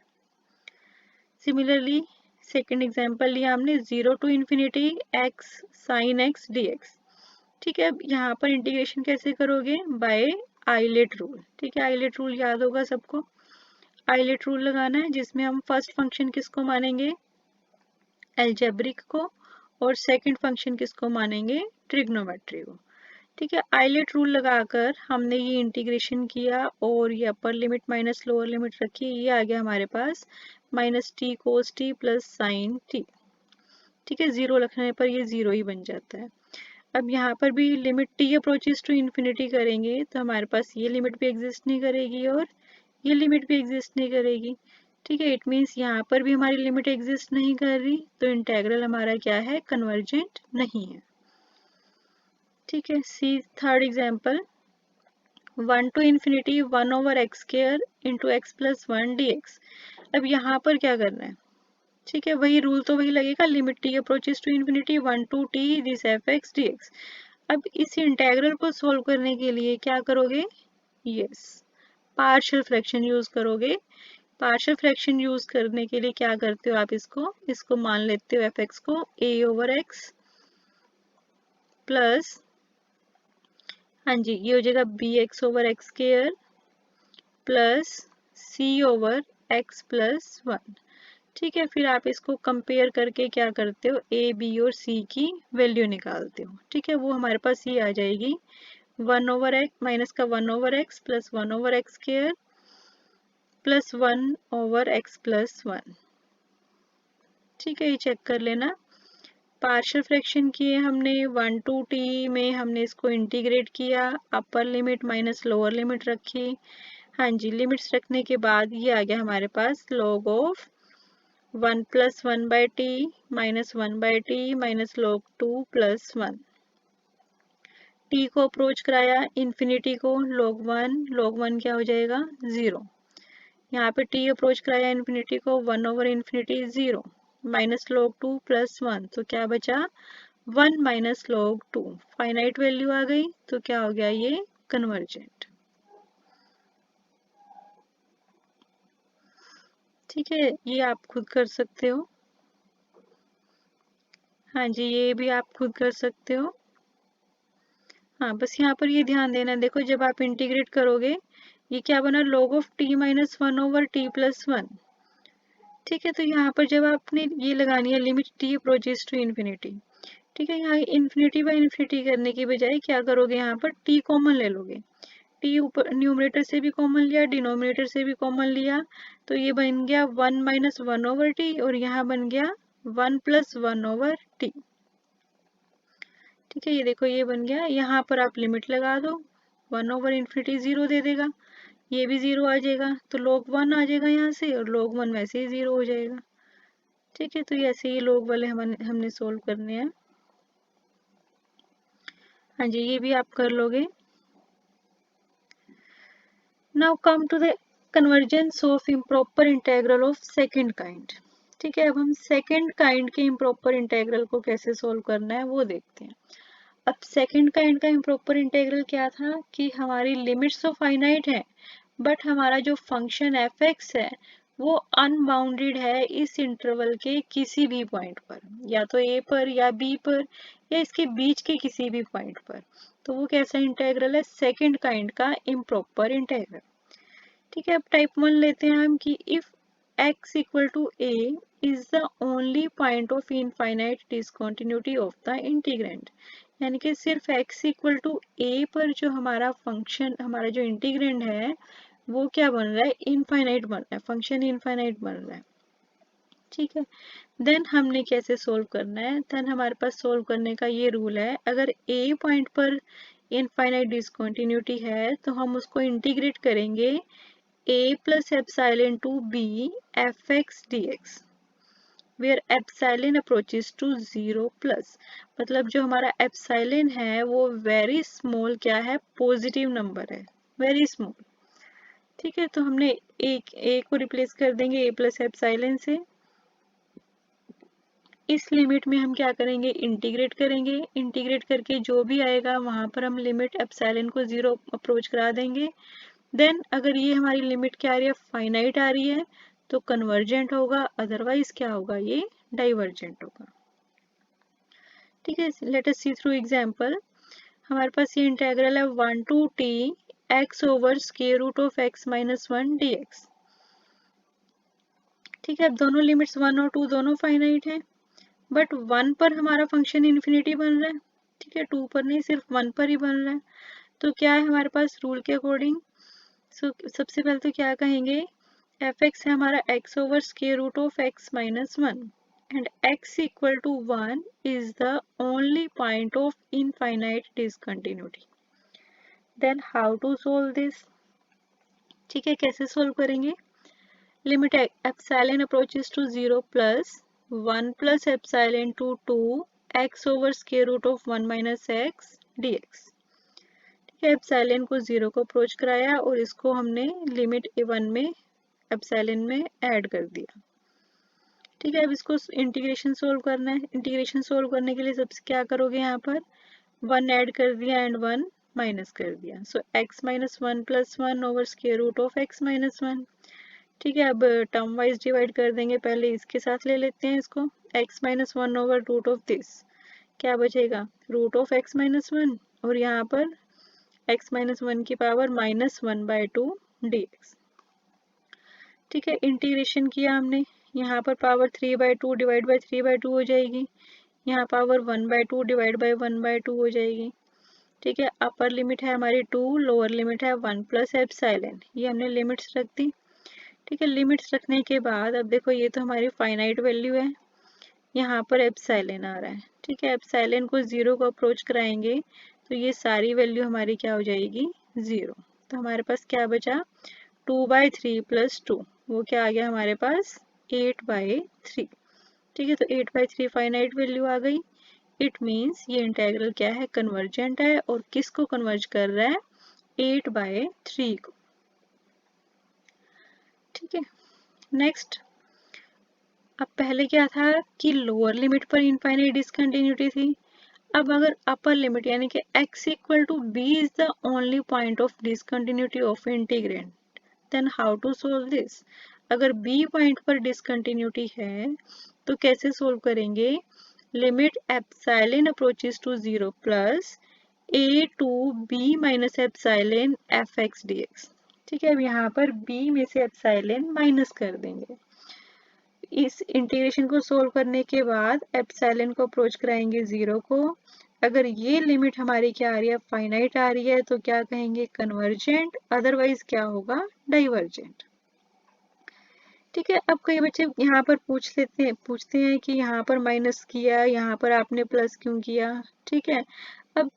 Speaker 1: सिमिलरली सेकेंड एग्जाम्पल लिया हमने 0 to infinity x sin x dx। ठीक है, अब यहाँ पर इंटीग्रेशन कैसे करोगे, बाय आइलेट रूल। ठीक है, आइलेट रूल याद होगा सबको, आइलेट रूल लगाना है जिसमें हम फर्स्ट फंक्शन किसको मानेंगे, एल्जेब्रिक को, और सेकंड फंक्शन किसको मानेंगे, ट्रिग्नोमेट्री को। ठीक है, आइलेट रूल लगाकर हमने ये इंटीग्रेशन किया और ये अपर लिमिट माइनस लोअर लिमिट रखी, ये आ गया हमारे पास माइनस टी कोस टी प्लस साइन टी। ठीक है, जीरो रखने पर ये जीरो ही बन जाता है। अब यहाँ पर भी limit t approaches to infinity करेंगे तो हमारे पास ये लिमिट भी एग्जिस्ट नहीं करेगी और ये लिमिट भी एग्जिस्ट नहीं करेगी। ठीक है, इट मीन्स यहाँ पर भी हमारी लिमिट एग्जिस्ट नहीं कर रही तो इंटेग्रल हमारा क्या है, कन्वर्जेंट नहीं है। ठीक है, सी third example, 1 to infinity 1 over x square into x plus 1 dx। अब यहाँ पर क्या करना है, ठीक है, वही रूल तो वही लगेगा, limit t approaches to infinity 1 to t this f x dx। अब इस इंटेग्रल को सोल्व करने के लिए क्या करोगे, यस, पार्शियल फ्रैक्शन यूज करोगे। पार्शियल फ्रैक्शन यूज करने के लिए क्या करते हो आप, इसको मान लेते हो एफ एक्स को a over x प्लस, हाँ जी, ये हो जाएगा b x over x square plus c over x plus 1। ठीक है, फिर आप इसको कंपेयर करके क्या करते हो, ए बी और सी की वैल्यू निकालते हो। ठीक है, वो हमारे पास ये आ जाएगी 1 ओवर एक्स माइनस का 1 over x plus 1 over x square plus 1 over x plus 1। ठीक है, ये चेक कर लेना। पार्शियल फ्रैक्शन किए हमने 1 to t में, हमने इसको इंटीग्रेट किया, अपर लिमिट माइनस लोअर लिमिट रखी। हाँ जी, लिमिट्स रखने के बाद ये आ गया हमारे पास log of 1 plus 1 by T minus 1 by T minus log 2 plus 1। t को अप्रोच कराया इन्फिनिटी को, log 1 क्या हो जाएगा, 0। यहाँ पे t अप्रोच कराया इन्फिनिटी को, 1 over infinity 0 minus log 2 plus 1, तो क्या बचा 1 माइनस log 2। फाइनाइट वैल्यू आ गई तो क्या हो गया, ये कन्वर्जेंट। ठीक है, ये आप खुद कर सकते हो। हाँ जी, ये भी आप खुद कर सकते हो। हाँ, बस यहाँ पर ये ध्यान देना, देखो जब आप इंटीग्रेट करोगे ये क्या बना, log of t minus 1 over t plus 1। ठीक है, तो यहाँ पर जब आपने ये लगानी है limit t approaches to infinity, ठीक है, यहाँ इन्फिनिटी बाई इन्फिनिटी करने की बजाय क्या करोगे, यहाँ पर t कॉमन ले लोगे। t ऊपर न्यूमरेटर से भी कॉमन लिया, डिनोमिनेटर से भी कॉमन लिया, तो ये बन गया 1 माइनस 1 ओवर टी और यहाँ बन गया 1 प्लस 1 ओवर टी। ठीक है, ये देखो ये बन गया, यहाँ पर आप लिमिट लगा दो, 1 ओवर इन्फिनिटी 0 दे देगा, ये भी 0 आ जाएगा, तो log 1 आ जाएगा यहाँ से और log 1 वैसे ही 0 हो जाएगा। ठीक है, तो ये ऐसे ही लोग वाले हमने सोल्व करने हैं। हाँ जी, ये भी आप कर लोगे। Now come to the convergence of improper integral of second kind. ठीक है, अब हम सेकंड काइंड के इम्प्रॉपर इंटेग्रल को कैसे सोल्व करना है वो देखते हैं। अब सेकंड काइंड का इम्प्रॉपर इंटेग्रल क्या था कि हमारी लिमिट्स तो फाइनाइट है, बट हमारा जो फंक्शन एफ एक्स है वो अनबाउंडेड है इस इंटरवल के किसी भी पॉइंट पर, या तो ए पर या बी पर या इसके बीच के किसी भी पॉइंट पर। तो वो कैसा इंटेग्रल है? सेकंड काइंड का इम्प्रॉपर इंटेग्रल। ठीक है, अब टाइप 1 लेते हैं हम कि if x equal to a is the only point of infinite discontinuity of the integrand, यानी कि सिर्फ x इक्वल टू a पर जो हमारा फंक्शन, हमारा जो इंटीग्रेंड है वो क्या बन रहा है? इनफाइनाइट बन रहा है, फंक्शन इनफाइनाइट बन रहा है। ठीक है, देन हमने कैसे सोल्व करना है? देन हमारे पास सोल्व करने का ये रूल है, अगर a पॉइंट पर इनफाइनाइट डिसकंटिन्यूटी है तो हम उसको इंटीग्रेट करेंगे a plus epsilon to b fx dx where epsilon approaches to 0 plus, मतलब जो हमारा एप्साइलन है वो वेरी स्मॉल क्या है? पॉजिटिव नंबर है, वेरी स्मॉल। ठीक है, तो हमने ए को रिप्लेस कर देंगे ए प्लस एप्साइलन से। इस लिमिट में हम क्या करेंगे? इंटीग्रेट करेंगे, इंटीग्रेट करके जो भी आएगा वहां पर हम लिमिट एप्साइलन को 0 अप्रोच करा देंगे। देन अगर ये हमारी लिमिट क्या आ रही है? फाइनाइट आ रही है, तो कन्वर्जेंट होगा, अदरवाइज क्या होगा? ये डाइवर्जेंट होगा। ठीक है, let us see through example. हमारे पास ये इंटेग्रल है 1 to t x over square root of x minus 1 dx। ठीक है, अब दोनों लिमिट्स 1 और 2 दोनों फाइनाइट है, बट 1 पर हमारा फंक्शन इन्फिनिटी बन रहा है। ठीक है, 2 पर नहीं, सिर्फ 1 पर ही बन रहा है। तो क्या है हमारे पास रूल के अकॉर्डिंग? सबसे पहले तो क्या कहेंगे? एफ एक्स है हमारा x over square root of x minus 1 and x equal to 1 is the only point of infinite discontinuity. Then how to solve this? ठीक है, कैसे सोल्व करेंगे? Limit epsilon approaches to 0 plus 1 plus epsilon to 2 x over square root of 1 minus x dx। Epsilon को 0 को approach कराया और इसको हमने लिमिट 1 में एप्सिलॉन में ऐड कर दिया। ठीक है, अब इसको इंटीग्रेशन सोल्व करना है। इंटीग्रेशन सोल्व करने के लिए सबसे क्या करोगे? यहाँ पर 1 ऐड कर दिया एंड 1 माइनस कर दिया, so x minus 1 plus 1 over square root of x minus 1। ठीक है, अब टर्म वाइज डिवाइड कर देंगे, पहले इसके साथ ले लेते हैं इसको, x minus 1 over root of this, क्या बचेगा? रूट ऑफ x माइनस 1 और यहाँ पर x माइनस 1 की पावर माइनस 1/2 dx। ठीक है, इंटीग्रेशन किया हमने, यहाँ पर पावर 3/2 डिवाइड बाई 3/2 हो जाएगी, यहाँ पावर 1/2 डिवाइड बाई 1/2 हो जाएगी। ठीक है, अपर लिमिट है हमारी 2, लोअर लिमिट है 1 प्लस एप्सिलॉन, ये हमने लिमिट्स रख दी। ठीक है, लिमिट्स रखने के बाद अब देखो ये तो हमारी फाइनाइट वैल्यू है, यहाँ पर एप्सिलॉन आ रहा है। ठीक है, एप्सिलॉन को 0 को अप्रोच कराएंगे तो ये सारी वैल्यू हमारी क्या हो जाएगी? 0। तो हमारे पास क्या बचा? 2/3 प्लस 2, वो क्या आ गया हमारे पास? 8/3। ठीक है, तो 8/3 फाइनाइट वैल्यू आ गई। इट मीन्स ये इंटेग्रल क्या है? कन्वर्जेंट है, और किसको कन्वर्ज कर रहा है? 8/3 को। ठीक है, नेक्स्ट, अब पहले क्या था कि लोअर लिमिट पर इनफाइनाइट डिसकंटिन्यूटी थी, अब अगर अपर लिमिट यानी कि x equal to b is the only point of discontinuity of integrand, then how to solve this? अगर b पॉइंट पर डिसकंटिन्यूटी है तो कैसे सोल्व करेंगे? Limit epsilon approaches to 0 plus a to b minus epsilon fx dx। ठीक है, अब यहाँ पर b में से एप्सिलॉन माइनस कर देंगे। इस इंटीग्रेशन को सोल्व करने के बाद एप्सिलॉन को अप्रोच कराएंगे 0 को। अगर ये लिमिट हमारी क्या आ रही है? फाइनाइट आ रही है, तो क्या कहेंगे? कन्वर्जेंट, अदरवाइज क्या होगा? डाइवर्जेंट। ठीक है, अब कई बच्चे यहाँ पर पूछते हैं कि यहाँ पर माइनस किया, यहाँ पर आपने प्लस क्यों किया? ठीक है, अब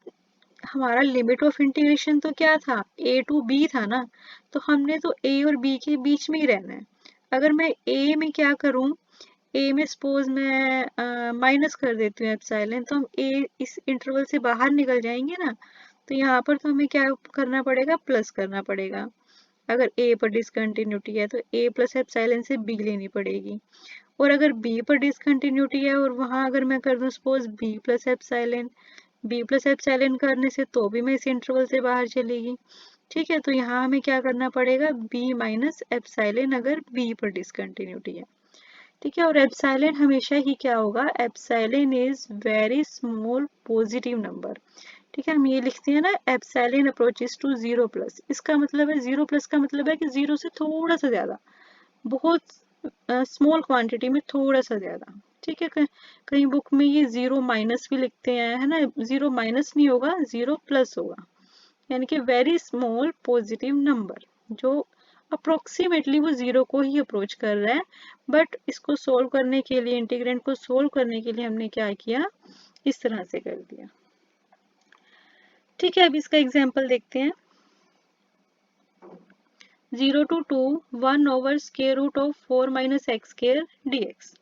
Speaker 1: हमारा लिमिट ऑफ इंटीग्रेशन तो क्या था? a टू b था ना, तो हमने तो a और b के बीच में ही रहना है। अगर मैं a में क्या करूं? ए में सपोज मैं माइनस कर देती हूँ एप्सिलॉन, तो हम ए इस इंटरवल से बाहर निकल जाएंगे ना, तो यहाँ पर तो हमें क्या करना पड़ेगा, प्लस करना पड़ेगा। अगर ए पर डिसकंटिन्यूटी है तो ए प्लस एप्सिलॉन से बी लेनी पड़ेगी, और अगर बी पर डिसकंटिन्यूटी है और वहाँ अगर मैं कर दूँ suppose b plus epsilon, b plus epsilon करने से तो भी मैं इस इंटरवल से बाहर चलेगी। ठीक है, तो यहाँ हमें क्या करना पड़ेगा, बी माइनस एप्सिलॉन अगर बी पर डिसकंटिन्यूटी है। ठीक है, और एप्सिलॉन हमेशा ही क्या होगा, epsilon is very small positive number. ठीक है, हम ये लिखते हैं ना, epsilon approaches to zero plus, इसका मतलब है जीरो प्लस का मतलब है कि जीरो से थोड़ा सा ज्यादा, बहुत स्मॉल क्वांटिटी में थोड़ा सा ज्यादा। ठीक है, कहीं बुक में ये जीरो माइनस भी लिखते हैं, है ना, जीरो माइनस नहीं होगा, जीरो प्लस होगा, यानी कि वेरी स्मॉल पॉजिटिव नंबर, जो अप्रोक्सीमेटली वो जीरो को ही अप्रोच कर रहा है। बट इसको सोल्व करने के लिए, इंटीग्रेंड को सोल्व करने के लिए हमने क्या किया, इस तरह से कर दिया। ठीक है, अब इसका एग्जाम्पल देखते हैं। 0 to 2 1 over square root of 4 minus x square dx।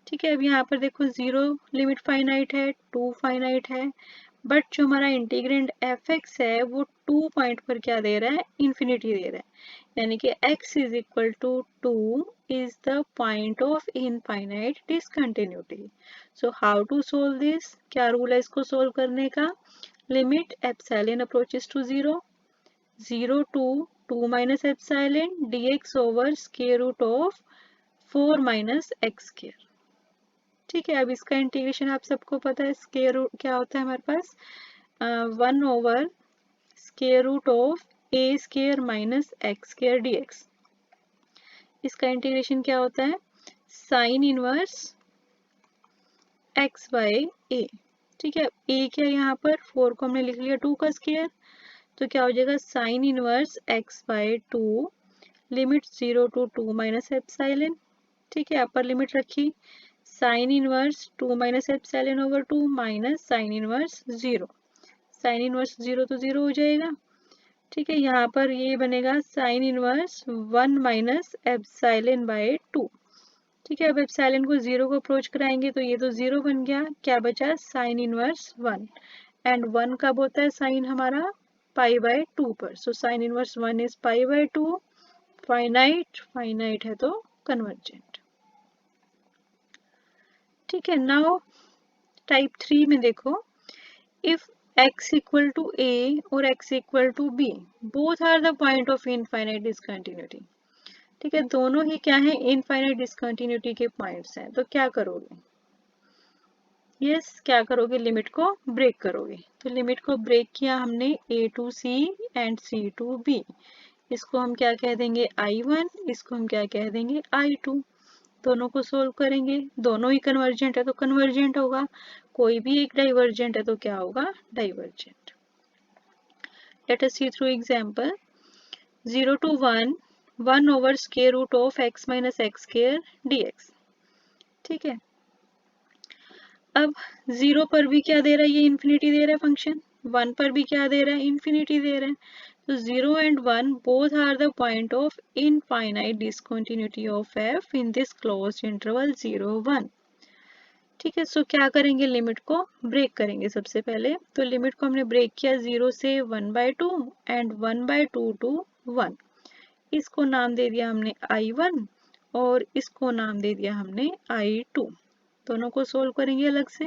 Speaker 1: ठीक है, अब यहाँ पर देखो 0 लिमिट फाइनाइट है, 2 फाइनाइट है, बट जो हमारा इंटीग्रेंड एफ एक्स है वो 2 पॉइंट पर क्या दे रहा है, इन्फिनिटी दे रहा है, यानी कि x is equal to 2 is the point of infinite discontinuity. So how to solve this, क्या रूल है इसको सोल्व करने का, limit epsilon approaches to 0, 0 to 2 minus epsilon dx over square root of 4 minus x square। ठीक है, अब इसका integration आप सबको पता है, स्क्वायर रूट क्या होता है हमारे पास, 1 over square root of a square minus x square dx। इसका इंटीग्रेशन क्या होता है, sine inverse x by a. ठीक है, ए क्या है यहाँ पर, 4 को हमने लिख लिया 2 का स्क्वायर, तो क्या हो जाएगा sign inverse x by 2, limit 0 to 2 minus epsilon. ठीक है, अपर लिमिट रखी, sine inverse 2 minus epsilon over 2 minus sine inverse 0, sine inverse 0 तो 0 हो जाएगा। ठीक है, यहाँ पर ये बनेगा sign inverse 1 minus epsilon bye 2। ठीक है, अब एप्सिलॉन को 0 को अप्रोच कराएंगे तो ये तो 0 बन गया, क्या बचा साइन इनवर्स 1, एंड 1 कब होता है साइन हमारा, पाई बाय 2 पर, सो sine inverse 1 is pi by 2, finite, finite है तो कन्वर्जेंट। ठीक है, नाउ टाइप 3 में देखो, if x equal to a और x equal to b both are the point of infinite discontinuity. ठीक है, दोनों ही क्या है, इनफाइनाइट डिसकंटिन्यूटी के पॉइंट्स हैं, तो क्या करोगे, यस क्या करोगे, लिमिट को ब्रेक करोगे। तो लिमिट को ब्रेक किया हमने a to c and c to b, इसको हम क्या कह देंगे I1, इसको हम क्या कह देंगे I2। दोनों को सोल्व करेंगे, दोनों ही कन्वर्जेंट है तो कन्वर्जेंट होगा, कोई भी एक डाइवर्जेंट है तो क्या होगा, divergent. Let us see through example, 0 to 1 1 over square root of x minus x square dx। ठीक है, अब 0 पर भी क्या दे रहा है, ये इन्फिनिटी दे रहा है फंक्शन, 1 पर भी क्या दे रहा है, इन्फिनिटी दे रहा है, तो 0 and 1 both are the point of infinite discontinuity of f in this closed interval 0 1। ठीक है, सो क्या करेंगे, लिमिट को ब्रेक करेंगे सबसे पहले, तो लिमिट को हमने ब्रेक किया 0 से 1/2 एंड 1/2 टू 1, इसको नाम दे दिया हमने I1 और इसको नाम दे दिया हमने I2। दोनों को सोल्व करेंगे अलग से,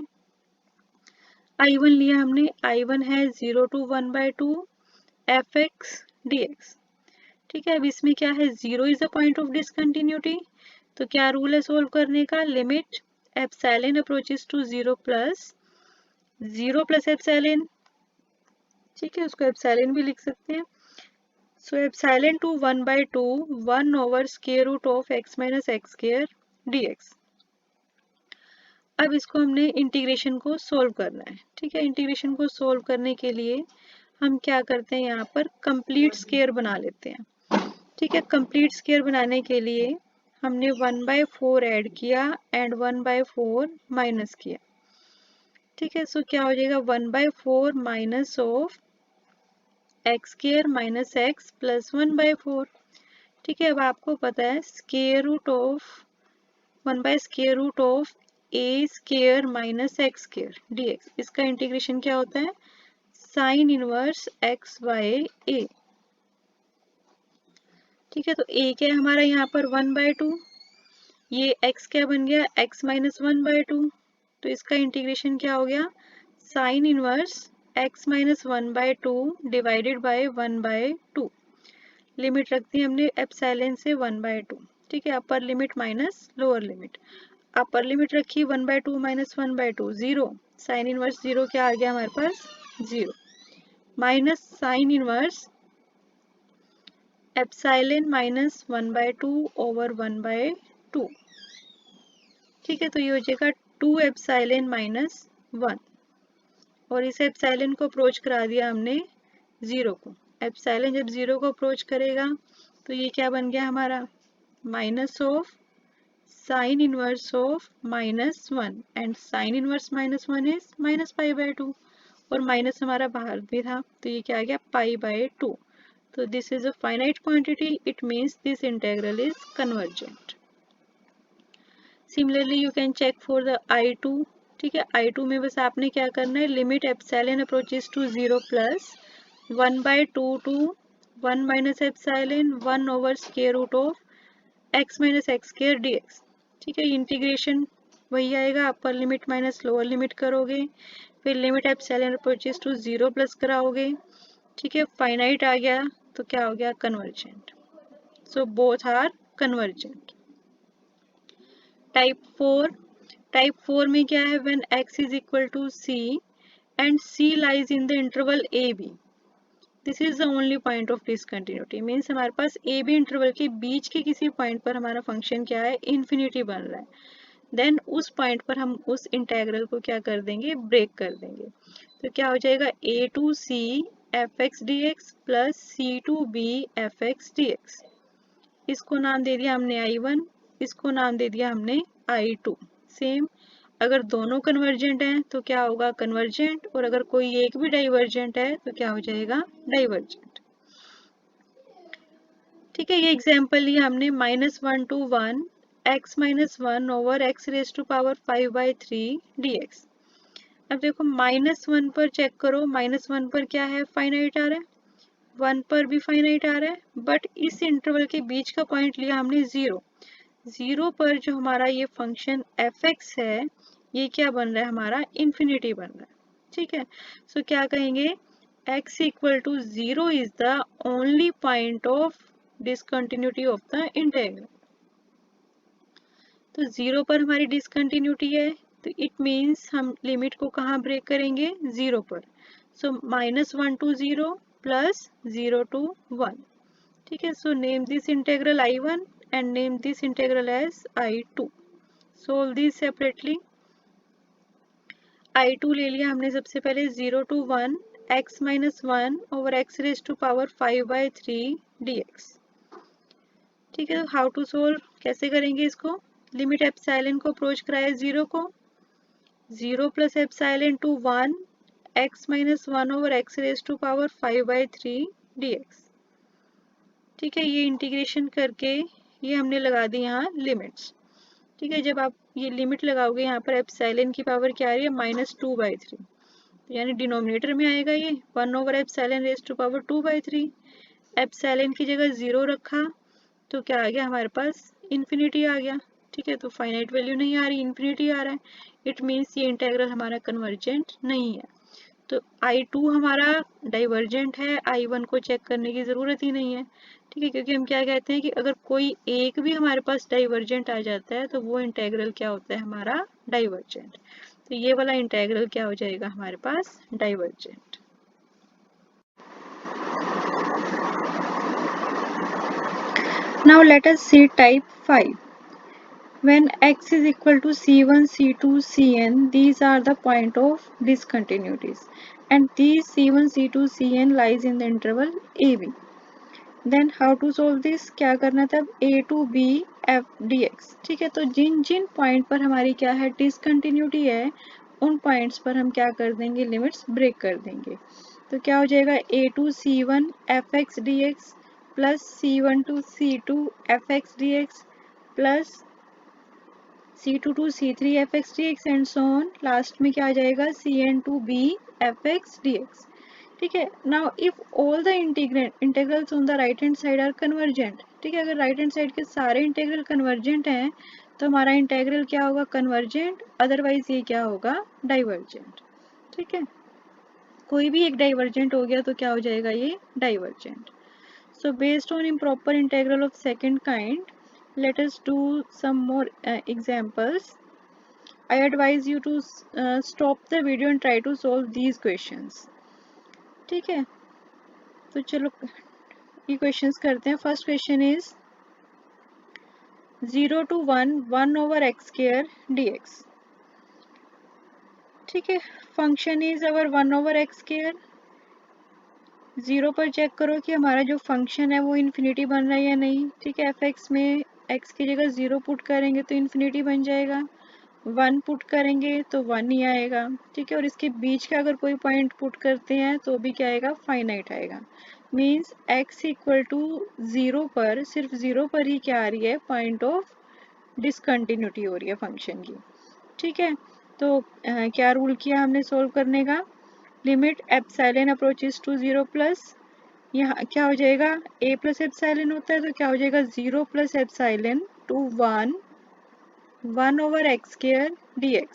Speaker 1: I1 लिया हमने, I1 है 0 to 1/2 fx dx। ठीक है, अब इसमें क्या है, 0 is the point of discontinuity, तो क्या रूल है सोल्व करने का, limit epsilon approaches to 0 plus epsilon. ठीक है, उसको एप्सिलॉन भी लिख सकते हैं, so epsilon to 1/2 1 over square root of x minus x square dx। अब इसको हमने इंटीग्रेशन को सोल्व करना है। ठीक है, इंटीग्रेशन को सोल्व करने के लिए हम क्या करते हैं, यहाँ पर कंप्लीट स्क्वायर बना लेते हैं। ठीक है, कंप्लीट स्क्वायर बनाने के लिए हमने 1/4 ऐड किया एंड 1/4 माइनस किया। ठीक है, सो क्या हो जाएगा 1/4 minus of x square minus x plus 1/4। ठीक है, अब आपको पता है स्क्वायर रूट ऑफ 1/√ऑफ a square minus x square dx। इसका इंटीग्रेशन क्या होता है, sine inverse x by a। ठीक है, तो a क्या है हमारा यहाँ पर 1/2, ये x क्या बन गया, x माइनस 1/2। तो इसका इंटीग्रेशन क्या हो गया, sign inverse x minus 1/2 divided by 1/2। Limit रख दी हमने एप्सिलॉन से 1/2। ठीक है, अपर limit minus lower limit. Upper limit रखी 1/2 माइनस 1/2 0, साइन इनवर्स 0 क्या आ गया हमारे पास 0, minus sine inverse epsilon minus 1/2 over 1/2। ठीक है, तो ये हो जाएगा 2 एप्सिलॉन माइनस 1, और इस एप्सिलॉन को अप्रोच करा दिया हमने 0 को। एप्सिलॉन जब 0 को अप्रोच करेगा तो ये क्या बन गया हमारा, minus of sine inverse of -1, and sine inverse -1 is -π/2, और माइनस हमारा बाहर भी था तो ये क्या आ गया π/2। तो this is a finite quantity, it means this integral is convergent. Similarly you can check for the I2। ठीक है, I2 में बस आपने क्या करना है, limit epsilon approaches to 0 plus 1/2 to 1 minus epsilon 1 over square root of x minus x square dx। ठीक है, इंटीग्रेशन वही आएगा, upper limit minus lower limit करोगे, फिर limit epsilon approaches to 0 plus कराओगे। ठीक है, फाइनाइट आ गया तो क्या हो गया, convergent. So both are convergent. Type 4 में क्या है, when x is equal to c and c lies in the interval a b, this is the only point of discontinuity. Means हमारे पास ए बी इंटरवल के बीच के किसी point पर हमारा फंक्शन क्या है, इन्फिनिटी बन रहा है, देन उस पॉइंट पर हम उस इंटेग्रल को क्या कर देंगे, ब्रेक कर देंगे। तो क्या हो जाएगा, a to c f(x) dx plus c to b f(x) dx। इसको नाम दे दिया हमने I1, इसको नाम दे दिया हमने I2। सेम, अगर दोनों कन्वर्जेंट हैं तो क्या होगा, कन्वर्जेंट, और अगर कोई एक भी डाइवर्जेंट है तो क्या हो जाएगा, डाइवर्जेंट। ठीक है, ये एग्जांपल लिया हमने -1 to 1 x minus 1 over x raise to power 5/3 dx। अब देखो -1 पर चेक करो, -1 पर क्या है, फाइनाइट आ रहा है, 1 पर भी फाइनाइट आ रहा है, बट इस इंटरवल के बीच का पॉइंट लिया हमने 0। 0 पर जो हमारा ये फंक्शन f(x) है, ये क्या बन रहा है हमारा, इन्फिनिटी बन रहा है। ठीक है, सो क्या कहेंगे, x equal to 0 is the only point of discontinuity of the integral. तो 0 पर हमारी डिसकंटिन्यूटी है, तो इट मीन्स हम लिमिट को कहाँ ब्रेक करेंगे, 0 पर। सो -1 to 0 प्लस 0 to 1। ठीक है, so name this integral I1 and name this integral as I2। Solve these separately। I2 ले लिया हमने सबसे पहले 0 to 1 x minus 1 over x raise to power 5/3 dx। ठीक है, हाउ टू सोल्व, कैसे करेंगे इसको, लिमिट एप्सिलॉन को अप्रोच कराया 0 को, 0 plus epsilon to 1 x minus 1 over x raise to power 5/3 dx। ठीक है, ये इंटीग्रेशन करके ये हमने लगा दी यहाँ लिमिट्स। ठीक है, जब आप ये लिमिट लगाओगे यहाँ पर एप्सिलॉन की पावर क्या आ रही है, -2/3, तो यानी डिनोमिनेटर में आएगा ये 1 over epsilon raise to power 2/3। Epsilon की जगह 0 रखा तो क्या आ गया हमारे पास, इन्फिनिटी आ गया। ठीक है, तो फाइनाइट वैल्यू नहीं आ रही, इन्फिनिटी आ रहा है, इट मीन्स ये इंटेग्रल हमारा कन्वर्जेंट नहीं है। तो I2 हमारा डाइवर्जेंट है, I1 को चेक करने की ज़रूरत ही नहीं है। ठीक है, क्योंकि हम क्या कहते हैं कि अगर कोई एक भी हमारे पास डाइवर्जेंट आ जाता है तो वो इंटेग्रल क्या होता है हमारा, डाइवर्जेंट। तो ये वाला इंटेग्रल क्या हो जाएगा हमारे पास, divergent. Now let us see type 5। When x is equal to c1, c2, cn, these are the point of discontinuities, and these c1, c2, cn lies in the interval ab। Then how to solve this, क्या करना था, a to b f dx। ठीक है, तो जिन जिन point पर हमारी क्या है, डिसकंटिन्यूटी है, उन पॉइंट्स पर हम क्या कर देंगे, लिमिट्स ब्रेक कर देंगे। तो क्या हो जाएगा, a to c1 fx dx plus c1 to c2 fx dx plus C2 C3 fx dx and so on, last में क्या आ जाएगा Cn2b fx dx। ठीक है, now if all the integrals on the right hand side are convergent, ठीक है, अगर right hand side के सारे इंटीग्रल कन्वर्जेंट हैं तो हमारा इंटीग्रल क्या होगा, कन्वर्जेंट, अदरवाइज ये क्या होगा, डाइवर्जेंट। ठीक है, कोई भी एक डाइवर्जेंट हो गया तो क्या हो जाएगा, ये divergent. So based on improper integral of second kind, let us do some more examples. I advise you to stop the video and try to solve these questions. ठीक है, तो चलो ये questions करते हैं। First question is 0 to 1 over x square dx। ठीक है, function is our 1 over x square। 0 पर चेक करो कि हमारा जो फंक्शन है वो इन्फिनिटी बन रहा है या नहीं। ठीक है, fx में x की जगह 0 पुट करेंगे तो इन्फिनिटी बन जाएगा, 1 पुट करेंगे तो 1 ही आएगा। ठीक है, और इसके बीच का अगर कोई पॉइंट पुट करते हैं तो भी क्या आएगा, फाइनाइट आएगा। मीन्स x इक्वल टू 0 पर, सिर्फ 0 पर ही क्या आ रही है, पॉइंट ऑफ डिसकंटिन्यूटी हो रही है फंक्शन की। ठीक है, तो क्या रूल किया हमने सोल्व करने का, limit epsilon approaches to 0 plus, यहाँ क्या हो जाएगा, a प्लस एप्सिलॉन होता है तो क्या हो जाएगा 0 plus epsilon to 1 over x square dx।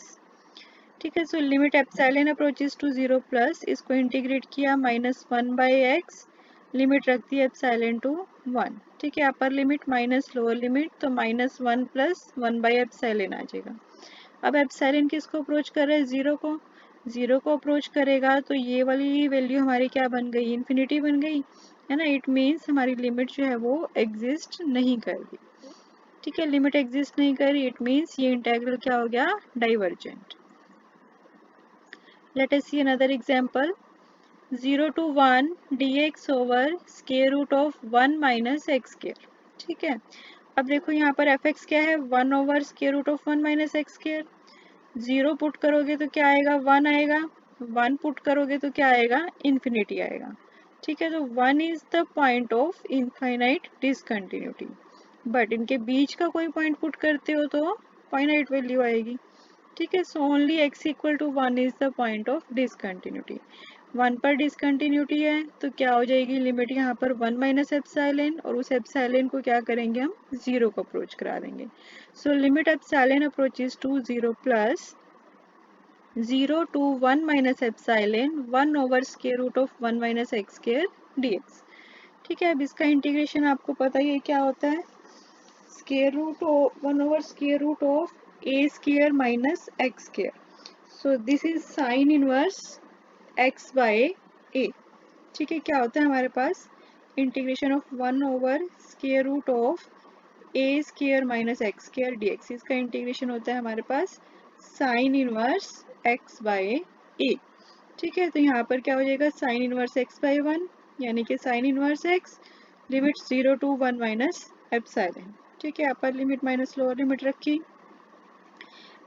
Speaker 1: ठीक है, so limit epsilon approaches to 0 plus, इसको इंटीग्रेट किया -1 बाई एक्स, लिमिट रख दी एप्सिलॉन टू 1। ठीक है, अपर लिमिट माइनस लोअर लिमिट, तो -1 प्लस 1 बाई एप्सिलॉन आ जाएगा। अब एप्सिलॉन किसको अप्रोच कर रहा है, 0 को, 0 को अप्रोच करेगा तो ये वाली वैल्यू हमारी क्या बन गई, इन्फिनिटी बन गई है ना। इट मीन्स हमारी लिमिट जो है वो एग्जिस्ट नहीं कर रही। ठीक है, लिमिट एग्जिस्ट नहीं कर रही, इट मीन्स ये इंटेग्रल क्या हो गया, divergent. Let us see another example, 0 to 1 dx over square root of 1 minus x square. ठीक है, अब देखो यहाँ पर fx क्या है, 1 over square root of 1 minus x square. 0 put करोगे तो क्या आएगा, 1 आएगा, 1 पुट करोगे तो क्या आएगा, इन्फिनिटी आएगा। ठीक है, तो 1 is the point of infinite discontinuity, but इनके बीच का कोई पॉइंट पुट करते हो तो फाइनाइट वैल्यू आएगी। ठीक है, so only x equal to 1 is the point of discontinuity. 1 पर डिसकंटिन्यूटी है तो क्या हो जाएगी, लिमिट यहाँ पर 1 माइनस एप्सिलॉन, और उस एप्सिलॉन को क्या करेंगे हम, 0 को अप्रोच करा देंगे। So limit epsilon approaches to 0 plus 0 to 1 minus epsilon 1 over square root of 1 minus x square dx। ठीक है, अब इसका इंटीग्रेशन आपको पता ही है क्या होता है, square root 1 over square root of a square minus x square। so this is sin inverse x by a। ठीक है, क्या होता है हमारे पास, integration of 1 over square root of a square minus x square dx, इसका integration होता है हमारे पास sine inverse x by a। ठीक है, तो यहाँ पर क्या हो जाएगा, साइन इनवर्स x बाय 1, यानी कि sign inverse x, limit 0 to 1 minus epsilon. ठीक है, अपर लिमिट माइनस लोअर लिमिट रखी,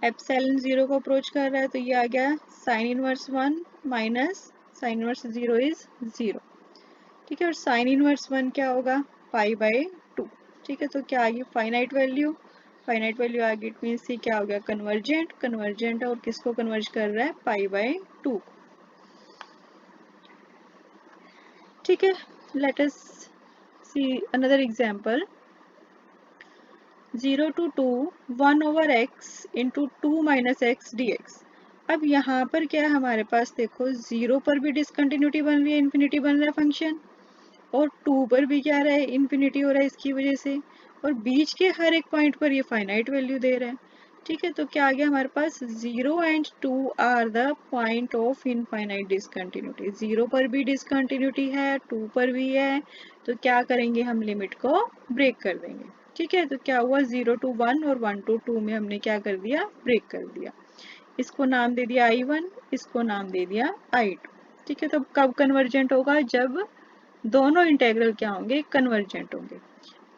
Speaker 1: एप्सिलॉन 0 को अप्रोच कर रहा है तो ये आ गया sign inverse 1 minus sine inverse 0 is 0। ठीक है, और साइन इनवर्स 1 क्या होगा, पाई बाय 2। ठीक है, तो क्या आ गई, फाइनाइट वैल्यू, फाइनाइट वैल्यू आ गई, इट मीन्स ये क्या हो गया, कन्वर्जेंट, कन्वर्जेंट और किसको कन्वर्ज कर रहा है, पाई बाय 2। ठीक है, let us see another example, 0 to 2 1 over x into 2 minus x dx। अब यहाँ पर क्या है हमारे पास, देखो 0 पर भी डिसकंटिन्यूटी बन रही है, इन्फिनिटी बन रहा है फंक्शन, और 2 पर भी क्या रहा है, इन्फिनिटी हो रहा है इसकी वजह से, और बीच के हर एक पॉइंट पर ये फाइनाइट वैल्यू दे रहा है। ठीक है, तो क्या आ गया हमारे पास, 0 and 2 are the point of infinite discontinuity. 0 पर भी डिसकंटिन्यूटी है, 2 पर भी है, तो क्या करेंगे हम, लिमिट को ब्रेक कर देंगे। ठीक है, तो क्या हुआ, 0 to 1 और 1 to 2 में हमने क्या कर दिया, ब्रेक कर दिया। इसको नाम दे दिया I1, इसको नाम दे दिया I2। ठीक है, तो कब कन्वर्जेंट होगा, जब दोनों इंटेग्रल क्या होंगे, कन्वर्जेंट होंगे।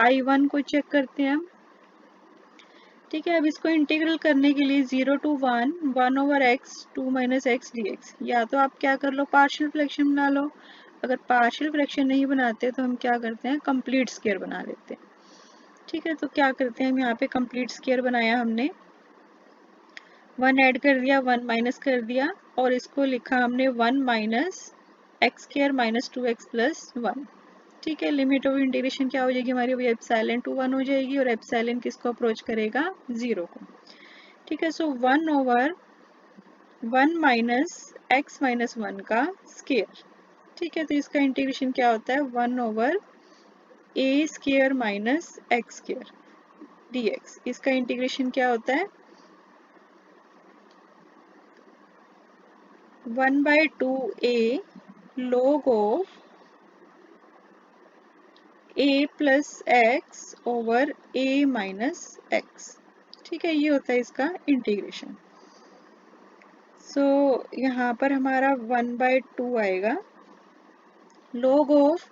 Speaker 1: I1 को चेक करते हैं हम। ठीक है, अब इसको इंटीग्रल करने के लिए 0 to 1 1 over x 2 minus x dx, या तो आप क्या कर लो, पार्शियल फ्रैक्शन बना लो। अगर पार्शियल फ्रैक्शन नहीं बनाते तो हम क्या करते हैं, कंप्लीट स्क्वायर बना लेते हैं। ठीक है, तो क्या करते हैं हम, यहाँ पे कंप्लीट स्क्वायर बनाया हमने, 1 ऐड कर दिया, 1 माइनस कर दिया और इसको लिखा हमने 1 minus x square minus 2x plus 1। ठीक है, लिमिट ऑफ इंटीग्रेशन क्या हो जाएगी हमारी, वही एप्सिलॉन टू 1 हो जाएगी और एप्सिलॉन किसको अप्रोच करेगा, 0 को। ठीक है, सो 1 ओवर 1 माइनस एक्स माइनस 1 का स्क्वायर। ठीक है, तो इसका इंटीग्रेशन क्या होता है, 1 over a square minus x square dx। इसका इंटीग्रेशन क्या होता है, 1 by 2a log of a plus x over a minus x. ठीक है, ये होता है इसका इंटीग्रेशन। सो यहाँ पर हमारा 1 बाई 2 आएगा, log ऑफ,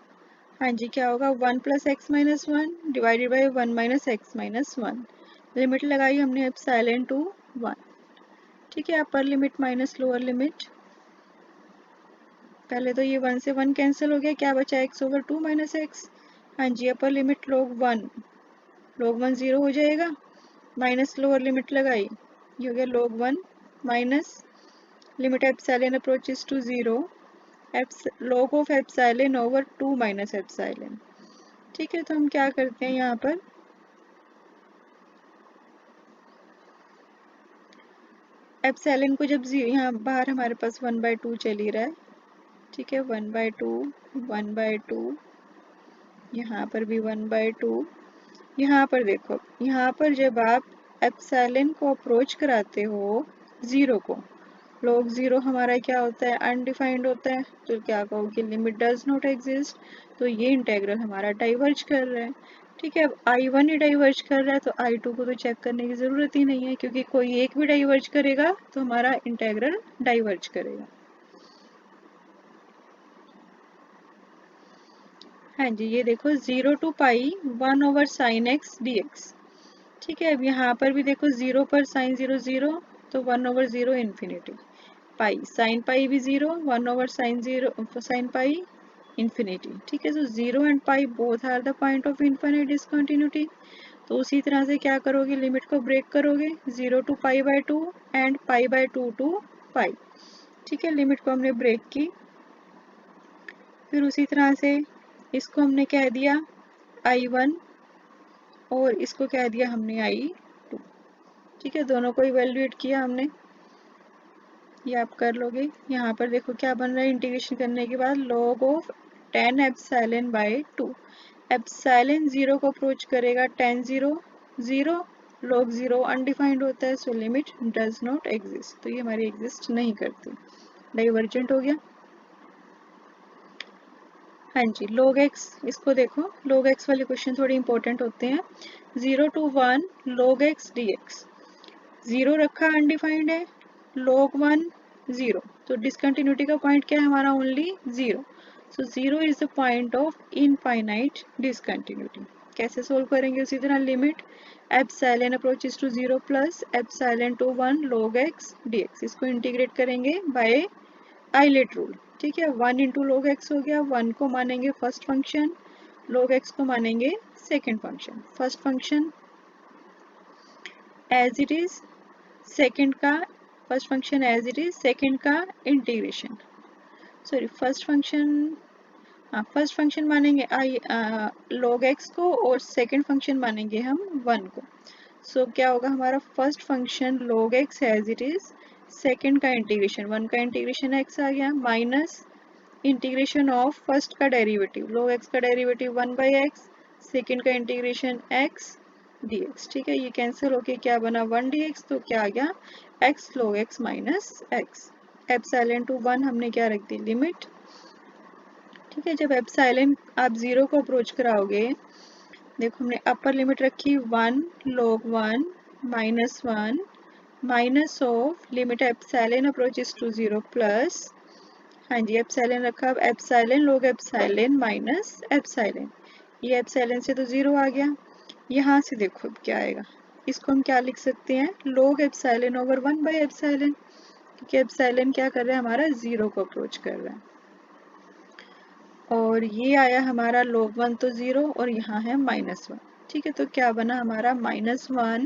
Speaker 1: हाँ जी क्या होगा, 1 plus x minus 1 divided by 1 minus x minus 1। Limit लगाई हमने एप्सिलॉन टू 1। ठीक है, अपर लिमिट माइनस लोअर लिमिट, पहले तो ये 1 से 1 कैंसिल हो गया, क्या बचा x ओवर 2 माइनस एक्स। हाँ जी, अपर लिमिट log 1, log 1 0 हो जाएगा, माइनस लोअर लिमिट लगाई, ये हो गया log 1 minus limit epsilon approaches to 0 log of epsilon over 2 minus epsilon. ठीक है, तो हम क्या करते हैं यहाँ पर, एप्सिलॉन को जब यहाँ बाहर हमारे पास 1 बाई 2 चल ही रहा है। ठीक है, 1 बाई 2, 1 बाई 2, यहाँ पर भी 1 बाई 2। यहाँ पर देखो, यहाँ पर जब आप एप्सिलॉन को अप्रोच कराते हो 0 को, log 0 हमारा क्या होता है, अनडिफाइंड होता है, तो क्या कहोगे, लिमिट डज नॉट एग्जिस्ट। तो ये इंटेग्रल हमारा डाइवर्ज कर रहा है। ठीक है, अब I1 ही डाइवर्ज कर रहा है तो I2 को तो चेक करने की ज़रूरत ही नहीं है, क्योंकि कोई एक भी डाइवर्ज करेगा तो हमारा इंटेग्रल डाइवर्ज करेगा। हाँ जी, ये देखो 0 to pi 1 over sine x d x. ठीक है, अब यहाँ पर भी देखो 0 पर साइन 0 0, तो 1 over 0 infinity, pi sine pi भी 0, 1 over sine 0 sine pi infinity. ठीक है, तो 0 and pi both are the point of infinite discontinuity. तो उसी तरह से क्या करोगे, लिमिट को ब्रेक करोगे, 0 to pi by 2 and pi by 2 to pi. ठीक है, लिमिट को हमने ब्रेक की, फिर उसी तरह से इसको हमने कह दिया I1 और इसको कह दिया हमने I2। ठीक है, दोनों को इवेल्युएट किया हमने, ये आप कर लोगे। यहाँ पर देखो क्या बन रहा है, इंटीग्रेशन करने के बाद log of 10 epsilon by 2। Epsilon 0 को अप्रोच करेगा, 10 0 0, log 0 अनडिफाइंड होता है, so limit does not exist, तो ये हमारी एग्जिस्ट नहीं करती, डाइवर्जेंट हो गया। हाँ जी, log x, इसको देखो, log x वाले क्वेश्चन थोड़े इंपॉर्टेंट होते हैं। 0 टू 1 log x dx, 0 रखा अनडिफाइंड है, log 1 0, तो डिसकंटिन्यूटी का पॉइंट क्या है हमारा, only 0। So 0 is the point of infinite discontinuity. कैसे सोल्व करेंगे, उसी तरह limit epsilon approaches to 0 plus epsilon to 1 log x dx, इसको इंटीग्रेट करेंगे बाय आइलेट रूल। ठीक है, 1 इंटू log x हो गया, 1 को मानेंगे फर्स्ट फंक्शन, log x को मानेंगे second function. First function as it is, second का, first function as it is, second का इंटीग्रेशन, सॉरी फर्स्ट फंक्शन, हाँ फर्स्ट फंक्शन मानेंगे log x को और सेकेंड फंक्शन मानेंगे हम 1 को। सो क्या होगा हमारा, first function log x as it is, second का इंटीग्रेशन, 1 का इंटीग्रेशन x आ गया, माइनस इंटीग्रेशन ऑफ फर्स्ट का डेरिवेटिव, log x का डेरिवेटिव 1 बाई एक्स, सेकेंड का इंटीग्रेशन x dx। ठीक है, ये कैंसिल होके क्या बना, 1 dx, तो क्या आ गया, x log x minus x। Epsilon to 1 हमने क्या रख दी, लिमिट। ठीक है, जब एप्सिलॉन आप 0 को अप्रोच कराओगे, देखो हमने अपर लिमिट रखी 1 log 1 minus 1 minus of limit epsilon approaches to 0 plus, हाँ जी एप्सिलॉन रखा, अब epsilon log epsilon minus epsilon, ये एप्सिलॉन से तो 0 आ गया। यहाँ से देखो अब क्या आएगा, इसको हम क्या लिख सकते हैं, log epsilon over 1 by epsilon, क्योंकि एप्सिलॉन क्या कर रहा है हमारा, 0 को अप्रोच कर रहा है। और ये आया हमारा log 1 तो 0 और यहाँ है -1। ठीक है, तो क्या बना हमारा, -1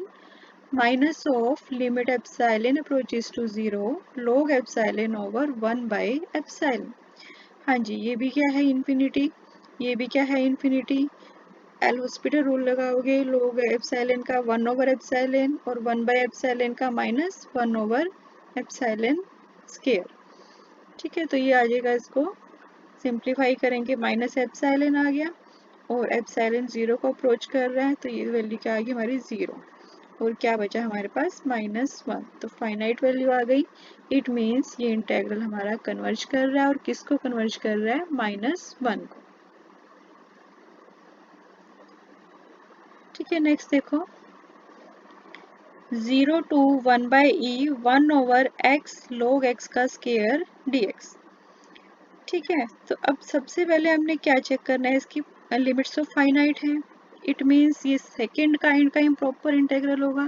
Speaker 1: minus of limit epsilon approaches to 0 log epsilon over 1 by epsilon. हाँ जी, ये भी क्या है इन्फिनिटी, ये भी क्या है इन्फिनिटी। एल हॉस्पिटल रूल लगाओगे, log एप्सिलॉन का 1 ओवर एप्सिलॉन और 1 बाय एप्सिलॉन का माइनस 1 ओवर एप्सिलॉन स्क्वायर। ठीक है, तो ये आ जाएगा, इसको सिंप्लीफाई करेंगे, माइनस एप्सिलॉन आ गया और एप्सिलॉन 0 को अप्रोच कर रहा है, तो ये वैल्यू क्या आ गई हमारी 0 और क्या बचा हमारे पास -1, तो फाइनाइट वैल्यू आ गई। इट मीन्स ये इंटेग्रल हमारा कन्वर्ज कर रहा है, और किसको कन्वर्ज कर रहा है, -1 को। ठीक है, नेक्स्ट देखो, 0 to 1 by e 1 over x log x का स्क्वायर dx। ठीक है, तो अब सबसे पहले हमने क्या चेक करना है, इसकी लिमिट्स तो फाइनाइट है। इट मीन्स ये सेकेंड काइंड का इम्प्रॉपर इंटेग्रल होगा।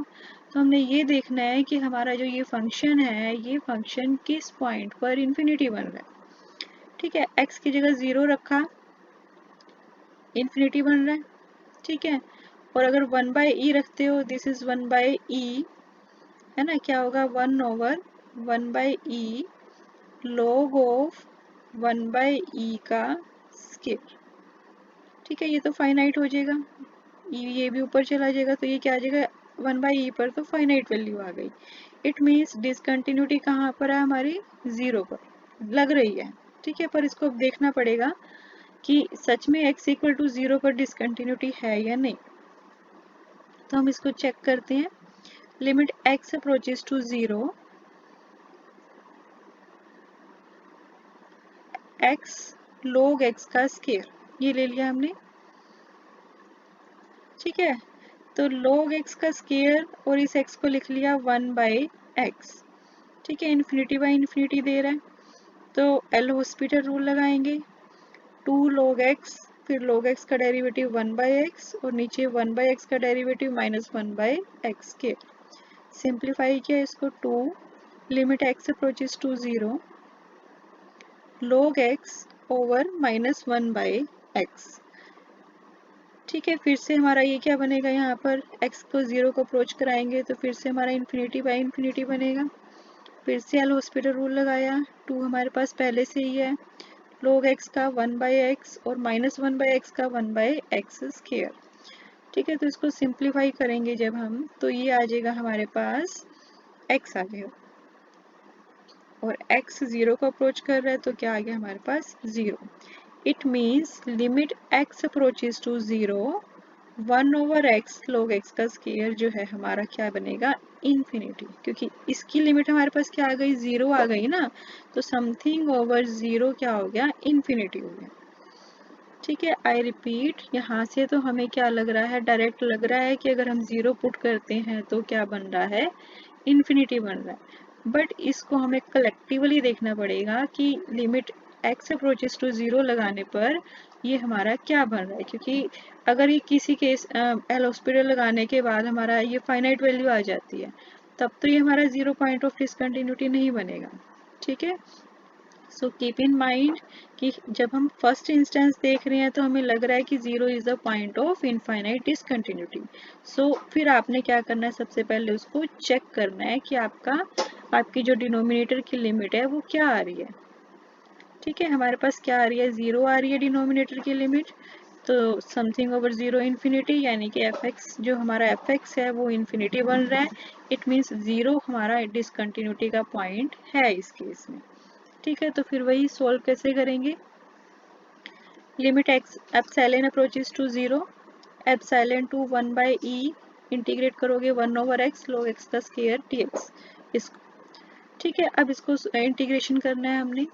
Speaker 1: तो हमने ये देखना है कि हमारा जो ये फंक्शन है, ये फंक्शन किस पॉइंट पर इन्फिनिटी बन रहा है। ठीक है, x की जगह 0 रखा, इन्फिनिटी बन रहा है। ठीक है, और अगर 1 बाई ई रखते हो, दिस इज 1 बाई ई, है ना, क्या होगा 1 over 1 by e log of 1 by e का स्क्वायर। ठीक है, ये तो फाइनाइट हो जाएगा, ये भी ऊपर चला जाएगा, तो ये क्या आ जाएगा 1 बाई ई पर, तो फाइनाइट वैल्यू आ गई। इट मीन्स डिसकंटिन्यूटी कहाँ पर है हमारी, 0 पर लग रही है। ठीक है, पर इसको अब देखना पड़ेगा कि सच में x इक्वल टू 0 पर डिसकंटिन्यूटी है या नहीं। तो हम इसको चेक करते हैं, limit x approaches to 0 x log x का स्क्वायर, ये ले लिया हमने। ठीक है, तो log x का स्क्वायर और इस x को लिख लिया 1 बाई x। ठीक है, इन्फिनिटी बाई इन्फिनिटी दे रहा है, तो एल हॉस्पिटल रूल लगाएंगे, 2 log x, फिर log x का डेरिवेटिव 1 बाई एक्स और नीचे 1 बाई एक्स का डेरिवेटिव -1 बाई एक्स के। सिंप्लीफाई किया इसको, 2 limit x approaches to 0 log x over -1 by x. ठीक है, फिर से हमारा ये क्या बनेगा, यहाँ पर x को 0 को अप्रोच कराएंगे तो फिर से हमारा इन्फिनिटी बाई इन्फिनिटी बनेगा। फिर से एल हॉस्पिटल रूल लगाया, 2 हमारे पास पहले से ही है, log x का 1 बाई एक्स और -1 बाई एक्स का 1 बाई एक्स स्क्वायर। ठीक है, तो इसको सिंप्लीफाई करेंगे जब हम, तो ये आ जाएगा हमारे पास x आ जाएगा, और x 0 को अप्रोच कर रहा है, तो क्या आ गया हमारे पास 0। It means limit x approaches to 0 1 over x log x का स्क्वायर जो है हमारा क्या बनेगा, इन्फिनिटी, क्योंकि इसकी लिमिट हमारे पास क्या आ गई, 0 आ गई ना, तो समथिंग ओवर 0 क्या हो गया, इन्फिनिटी हो गया। ठीक है, आई रिपीट, यहाँ से तो हमें क्या लग रहा है, डायरेक्ट लग रहा है कि अगर हम 0 पुट करते हैं तो क्या बन रहा है, इन्फिनिटी बन रहा है। बट इसको हमें कलेक्टिवली देखना पड़ेगा कि लिमिट x अप्रोचेस टू 0 लगाने पर ये हमारा क्या बन रहा है, क्योंकि अगर ये किसी केस एल हॉस्पिटल लगाने के बाद हमारा ये फाइनाइट वैल्यू आ जाती है, तब तो ये हमारा 0 पॉइंट ऑफ डिसकंटिन्यूटी नहीं बनेगा। ठीक है, सो कीप इन माइंड कि जब हम फर्स्ट इंस्टेंस देख रहे हैं तो हमें लग रहा है कि 0 is the point of infinite discontinuity. So फिर आपने क्या करना है, सबसे पहले उसको चेक करना है कि आपकी जो डिनोमिनेटर की लिमिट है वो क्या आ रही है। ठीक है, हमारे पास क्या आ रही है, 0 आ रही है डिनोमिनेटर की लिमिट, तो समथिंग ओवर 0 इन्फिनिटी, यानी कि एफ एक्स जो हमारा एफ एक्स है वो इन्फिनिटी बन रहा है। इट मीन्स 0 हमारा डिसकंटिन्यूटी का पॉइंट है इस केस में। ठीक है, तो फिर वही सॉल्व कैसे करेंगे, limit x epsilon approaches to 0 epsilon to 1 by e, integrate करोगे 1 ओवर x log x का स्क्वायर dx इसको। ठीक है, अब इसको इंटीग्रेशन करना है हमने,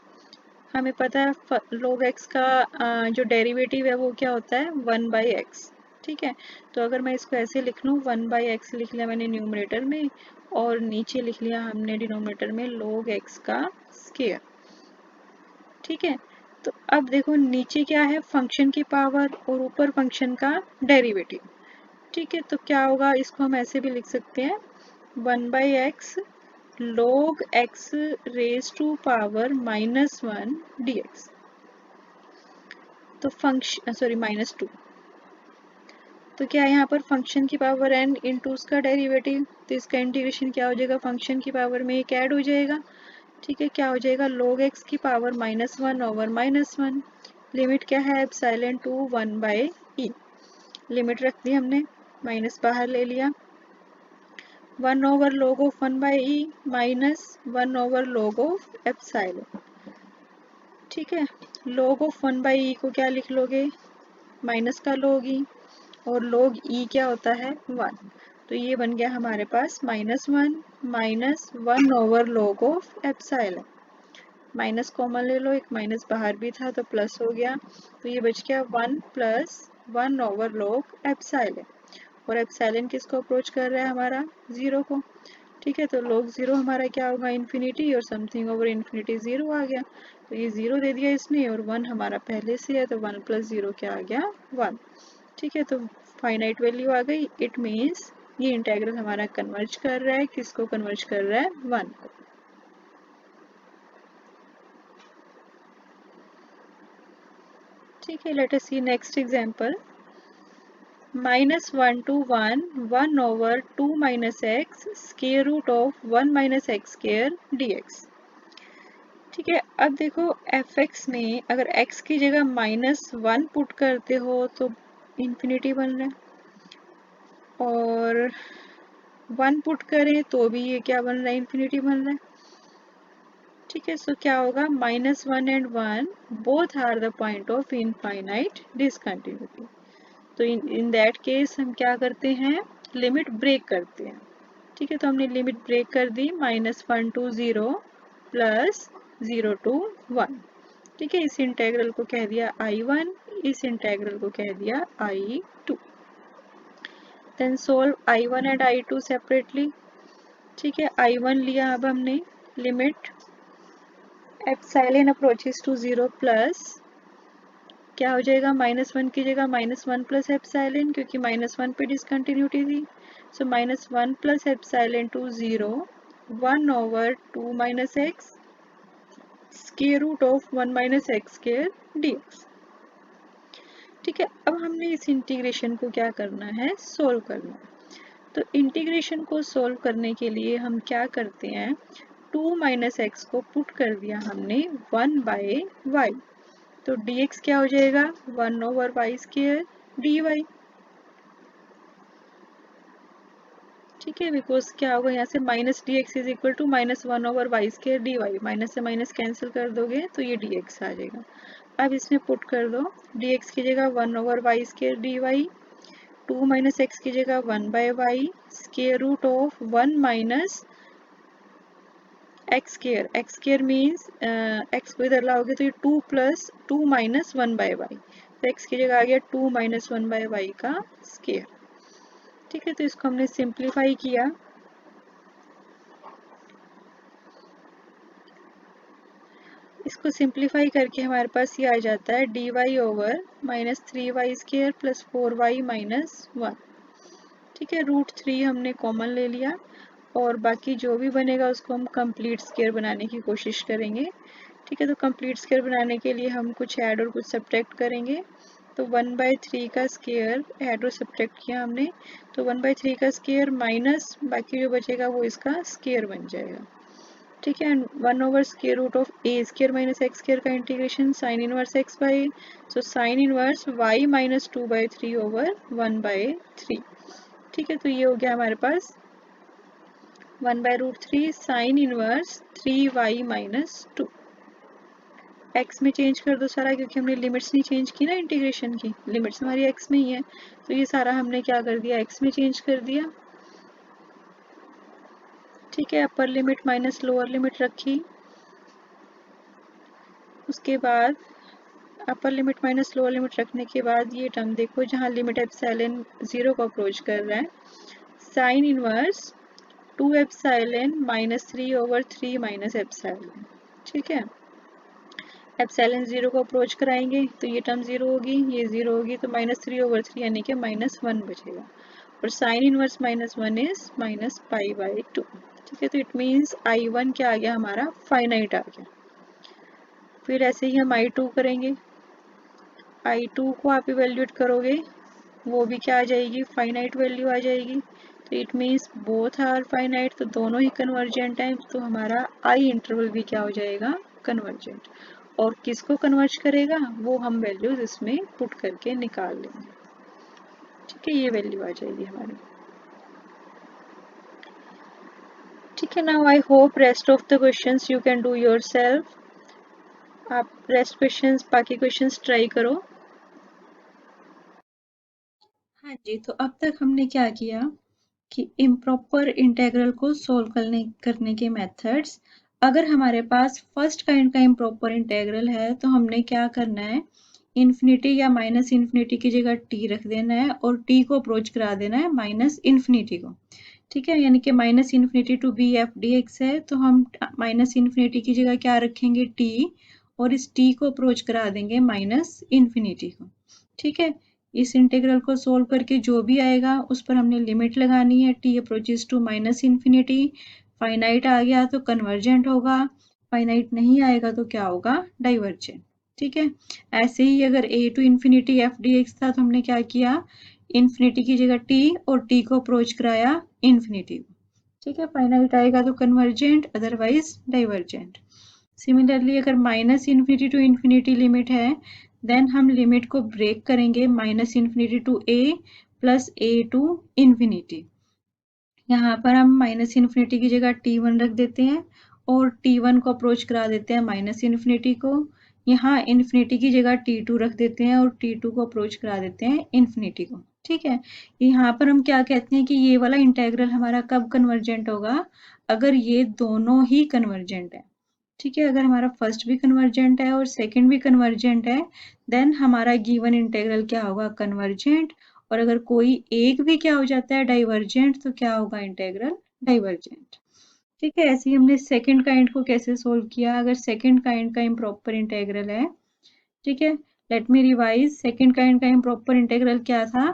Speaker 1: हमें पता है log x का जो डेरिवेटिव है वो क्या होता है, 1 बाई एक्स। ठीक है, तो अगर मैं इसको ऐसे लिख लूँ, 1 बाई एक्स लिख लिया मैंने न्यूमरेटर में, और नीचे लिख लिया हमने डिनोमिनेटर में log x का स्क्वायर। ठीक है, तो अब देखो नीचे क्या है, फंक्शन की पावर और ऊपर फंक्शन का डेरिवेटिव। ठीक है, तो क्या होगा, इसको हम ऐसे भी लिख सकते हैं, 1 by x log x raise to power -1 dx। तो फंक्शन, सॉरी, -2, तो क्या है यहाँ पर फंक्शन की पावर n इंटू उसका डेरिवेटिव, तो इसका इंटीग्रेशन क्या हो जाएगा, फंक्शन की पावर में एक ऐड हो जाएगा। ठीक है, क्या हो जाएगा, log x की पावर -1 ओवर -1। लिमिट क्या है, एप्सिलॉन टू 1/e। लिमिट रख दी हमने, माइनस बाहर ले लिया, 1 over log of 1/e minus 1 over log of epsilon. ठीक है, log ऑफ 1/e को क्या लिख लोगे, माइनस का log e, और log e क्या होता है 1। तो ये बन गया हमारे पास -1 minus 1 over log of epsilon. Minus common ले लो, एक माइनस बाहर भी था तो प्लस हो गया, तो ये बच गया 1 प्लस 1 ओवर log एप्सिलॉन। और एप्सिलॉन किसको अप्रोच कर रहा है, हमारा 0 को। ठीक है, तो log 0 हमारा क्या होगा, इन्फिनिटी, और समथिंग ओवर इन्फिनिटी 0 आ गया, तो ये 0 दे दिया इसने, और 1 हमारा पहले से है, तो 1 प्लस 0 क्या आ गया, 1। ठीक है, तो फाइनाइट वैल्यू आ गई। इट मीन्स ये इंटेग्रल हमारा कन्वर्ज कर रहा है, किसको कन्वर्ज कर रहा है, 1 को। ठीक है, let us see next example. -1 to 1 1 over 2 minus x square root of 1 minus x square dx। ठीक है, अब देखो fx में अगर x की जगह -1 पुट करते हो तो इन्फिनिटी बन रहा है, और 1 पुट करें तो भी ये क्या बन रहा है, इन्फिनिटी बन रहा है। ठीक है, सो क्या होगा, -1 and 1 both are the point of infinite discontinuity. तो इन दैट केस हम क्या करते हैं, लिमिट ब्रेक करते हैं। ठीक है, तो हमने लिमिट ब्रेक कर दी, -1 to 0 प्लस 0 to 1। ठीक है, इस इंटेग्रल को कह दिया I1, इस इंटेग्रल को कह दिया I2। Then solve I1 and I2 separately. ठीक है, I1 लिया अब हमने, limit epsilon approaches to 0 plus क्या हो जाएगा, -1 की जगह -1 प्लस एप्सिलॉन, क्योंकि -1 पे डिसकंटिन्यूटी थी, so -1 plus epsilon to 0 1 over 2 minus x square root of 1 minus x square dx। ठीक है, अब हमने इस इंटीग्रेशन को क्या करना है, सोल्व करना है। तो इंटीग्रेशन को सोल्व करने के लिए हम क्या करते हैं, 2 माइनस एक्स को पुट कर दिया हमने 1/y, तो dx क्या हो जाएगा, 1 ओवर वाई स्क्वायर dy। ठीक है, बिकॉज क्या होगा यहाँ से, minus dx is equal to -1 over y square dy, minus से माइनस कैंसिल कर दोगे तो ये dx आ जाएगा। अब इसमें पुट कर दो, dx की जगह 1 over y square dy, 2 minus x की जगह 1/y square root of 1 minus x square means x को इधर लाओगे तो ये 2 प्लस 2 माइनस 1/y, तो एक्स की जगह आ गया 2 माइनस 1/y का स्क्वायर। ठीक है, तो इसको हमने सिंप्लीफाई किया, इसको सिंप्लीफाई करके हमारे पास ये आ जाता है dy over -3y square plus 4y minus 1। ठीक है, √3 हमने कॉमन ले लिया, और बाकी जो भी बनेगा उसको हम कंप्लीट स्क्वायर बनाने की कोशिश करेंगे। ठीक है, तो कंप्लीट स्क्वायर बनाने के लिए हम कुछ ऐड और कुछ सब्ट्रैक्ट करेंगे। तो 1/3 का स्क्वायर ऐड और सब्ट्रैक्ट किया हमने, तो 1/3 का स्क्वायर माइनस बाकी जो बचेगा वो इसका स्क्वायर बन जाएगा। ठीक है, 1 over square root of a square minus x square का integration sine inverse x by, so sine inverse y minus 2/3 over 1/3। ठीक है, तो ये हो गया हमारे पास 1/√3 sine inverse 3y minus 2। X में चेंज कर दो सारा, क्योंकि हमने लिमिट्स नहीं चेंज की ना, इंटीग्रेशन की लिमिट्स हमारी एक्स में ही है, तो ये सारा हमने क्या कर दिया, एक्स में चेंज कर दिया। ठीक है, अपर लिमिट माइनस लोअर लिमिट रखी, उसके बाद अपर लिमिट माइनस लोअर लिमिट रखने के बाद ये टर्म देखो, जहाँ लिमिट एप्सिलॉन 0 को अप्रोच कर रहा है, sine inverse 2 epsilon -3 over 3 minus epsilon. ठीक है, एप्सिलॉन 0 को अप्रोच कराएंगे तो ये टर्म 0 होगी, ये 0 होगी, तो -3 ओवर 3 यानी कि -1 बचेगा, और साइन इनवर्स -1 इज -π/2। ठीक है, तो इट मीन्स I1 क्या आ गया हमारा, फाइनाइट आ गया। फिर ऐसे ही हम I2 करेंगे, I2 को आप इवेल्यूएट करोगे वो भी क्या आ जाएगी, फाइनाइट वैल्यू आ जाएगी। तो it means both are finite, तो दोनों ही कन्वर्जेंट हैं, तो हमारा आई इंटरवल भी क्या हो जाएगा, कन्वर्जेंट। और किसको कन्वर्ज करेगा, वो हम वैल्यूज इसमें पुट करके निकाल लेंगे। ठीक है, ये वैल्यू आ जाएगी हमारी। ठीक है, now I hope rest of the questions you can do yourself. आप रेस्ट क्वेश्चंस, बाकी क्वेश्चंस ट्राई करो। हाँ जी, तो अब तक हमने क्या किया कि इम्प्रॉपर इंटेग्रल को सोल्व करने के मेथड्स। अगर हमारे पास फर्स्ट काइंड का इम्प्रॉपर इंटेग्रल है तो हमने क्या करना है, इन्फिनिटी या माइनस इन्फिनिटी की जगह टी रख देना है और टी को अप्रोच करा देना है माइनस इन्फिनिटी को। ठीक है, यानी कि minus infinity to b f d x है, तो हम माइनस इन्फिनिटी की जगह क्या रखेंगे, टी, और इस टी को अप्रोच करा देंगे माइनस इन्फिनिटी को। ठीक है, इस इंटीग्रल को सोल्व करके जो भी आएगा उस पर हमने लिमिट लगानी है, t approaches to minus infinity. Finite आ गया तो कन्वर्जेंट होगा, फाइनाइट नहीं आएगा तो क्या होगा, डाइवर्जेंट। ठीक है, ऐसे ही अगर a to infinity f d x था तो हमने क्या किया, इन्फिनिटी की जगह t और t को अप्रोच कराया इन्फिनिटी को। ठीक है, फाइनाइट आएगा तो कन्वर्जेंट, अदरवाइज डाइवर्जेंट। सिमिलरली अगर minus infinity to infinity limit है, देन हम लिमिट को ब्रेक करेंगे minus infinity to a plus a to infinity. यहाँ पर हम माइनस इन्फिनिटी की जगह t1 रख देते हैं और t1 को अप्रोच करा देते हैं माइनस इन्फिनिटी को। यहाँ इन्फिनिटी की जगह t2 रख देते हैं और t2 को अप्रोच करा देते हैं इन्फिनिटी को। ठीक है, यहाँ पर हम क्या कहते हैं कि ये वाला इंटेग्रल हमारा कब कन्वर्जेंट होगा, अगर ये दोनों ही कन्वर्जेंट है। ठीक है, अगर हमारा फर्स्ट भी कन्वर्जेंट है और सेकंड भी कन्वर्जेंट है, देन हमारा गिवन इंटीग्रल क्या होगा, कन्वर्जेंट। और अगर कोई एक भी क्या हो जाता है, डाइवर्जेंट, तो क्या होगा, इंटीग्रल डाइवर्जेंट। ठीक है, ऐसे ही हमने सेकंड काइंड को कैसे सोल्व किया, अगर सेकंड काइंड का इम्प्रॉपर इंटीग्रल है। ठीक है, let me revise, second kind का इम्प्रॉपर इंटीग्रल क्या था,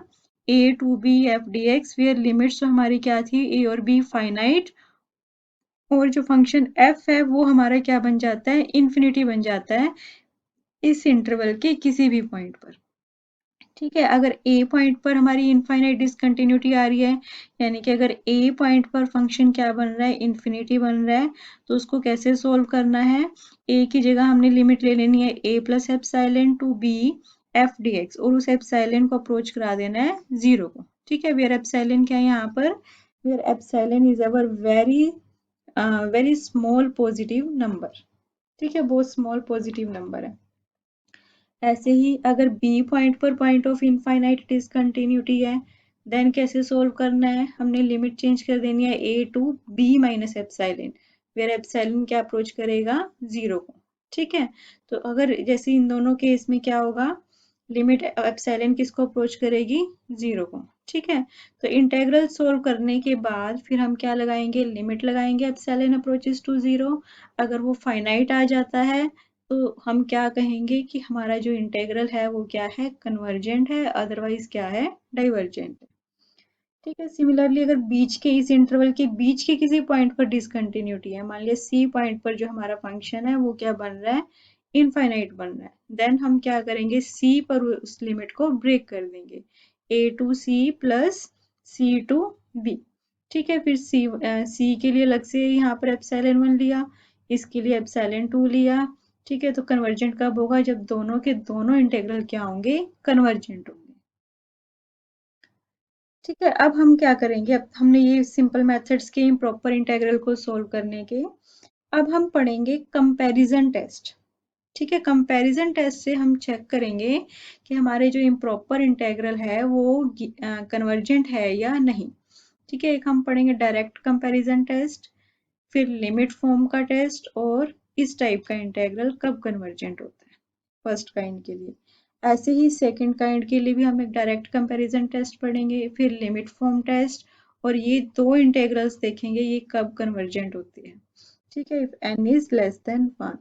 Speaker 1: a to b f dx, where limits तो हमारी क्या थी, a और b फाइनाइट, और जो फंक्शन f है वो हमारा क्या बन जाता है, इन्फिनिटी बन जाता है इस इंटरवल के किसी भी पॉइंट पर। ठीक है, अगर a पॉइंट पर हमारी इनफाइनाइट डिसकंटिन्यूटी आ रही है, यानी कि अगर a पॉइंट पर फंक्शन क्या बन रहा है, इन्फिनिटी बन रहा है, तो उसको कैसे सोल्व करना है, a की जगह हमने लिमिट ले लेनी है a plus epsilon to b f dx और उस एप्सिलॉन को अप्रोच करा देना है 0 को। ठीक है, वेयर एप्सिलॉन क्या है यहाँ पर, where epsilon is our very small positive number. ठीक है, बहुत स्मॉल पॉजिटिव नंबर है। ऐसे ही अगर B पॉइंट पर पॉइंट ऑफ इनफाइनाइट डिसकंटिन्यूटी है, देन कैसे सोल्व करना है, हमने लिमिट चेंज कर देनी है a to b minus epsilon, where epsilon क्या अप्रोच करेगा 0 को। ठीक है, तो अगर जैसे इन दोनों केस में क्या होगा, लिमिट एप्सिलॉन किसको अप्रोच करेगी, 0 को। ठीक है, तो इंटेग्रल सोल्व करने के बाद फिर हम क्या लगाएंगे, लिमिट लगाएंगे एप्सिलॉन अप्रोचेस टू 0। अगर वो फाइनाइट आ जाता है तो हम क्या कहेंगे कि हमारा जो इंटेग्रल है वो क्या है, कन्वर्जेंट है, अदरवाइज क्या है, डाइवर्जेंट है। ठीक है, सिमिलरली अगर बीच के इस इंटरवल के बीच के किसी पॉइंट पर डिसकंटिन्यूटी है, मान लिया सी पॉइंट पर जो हमारा फंक्शन है वो क्या बन रहा है, इनफाइनाइट बन रहा है, देन हम क्या करेंगे, सी पर उस लिमिट को ब्रेक कर देंगे, a to c plus c to b. ठीक है, फिर सी के लिए अलग से यहाँ पर एप्सिलॉन 1 लिया, इसके लिए एप्सिलॉन 2 लिया। ठीक है, तो कन्वर्जेंट कब होगा, जब दोनों के दोनों इंटेग्रल क्या होंगे, कन्वर्जेंट होंगे। ठीक है, अब हम क्या करेंगे, अब हमने ये सिंपल मेथड्स के इम्प्रॉपर इंटेग्रल को सोल्व करने के, अब हम पढ़ेंगे कंपैरिजन टेस्ट। ठीक है, कंपैरिजन टेस्ट से हम चेक करेंगे कि हमारे जो इम्प्रॉपर इंटेग्रल है वो कन्वर्जेंट है या नहीं। ठीक है, एक हम पढ़ेंगे डायरेक्ट कंपैरिजन टेस्ट, फिर लिमिट फॉर्म का टेस्ट, और इस टाइप का इंटेग्रल कब कन्वर्जेंट होता है, फर्स्ट काइंड के लिए। ऐसे ही सेकंड काइंड के लिए भी हम एक डायरेक्ट कंपैरिजन टेस्ट पढ़ेंगे, फिर लिमिट फॉर्म टेस्ट, और ये दो इंटेग्रल्स देखेंगे ये कब कन्वर्जेंट होते हैं। ठीक है, if n is less than 1.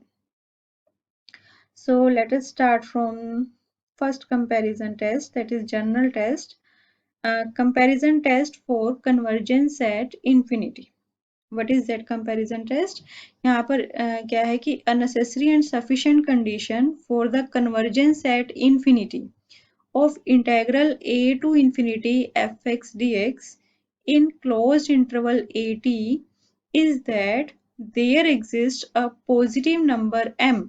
Speaker 1: So let us start from first comparison test, that is general test. Comparison test for convergence at infinity. What is that comparison test? यहाँ पर क्या है कि a necessary and sufficient condition for the convergence at infinity of integral a to infinity fx dx in closed interval at is that there exists a positive number m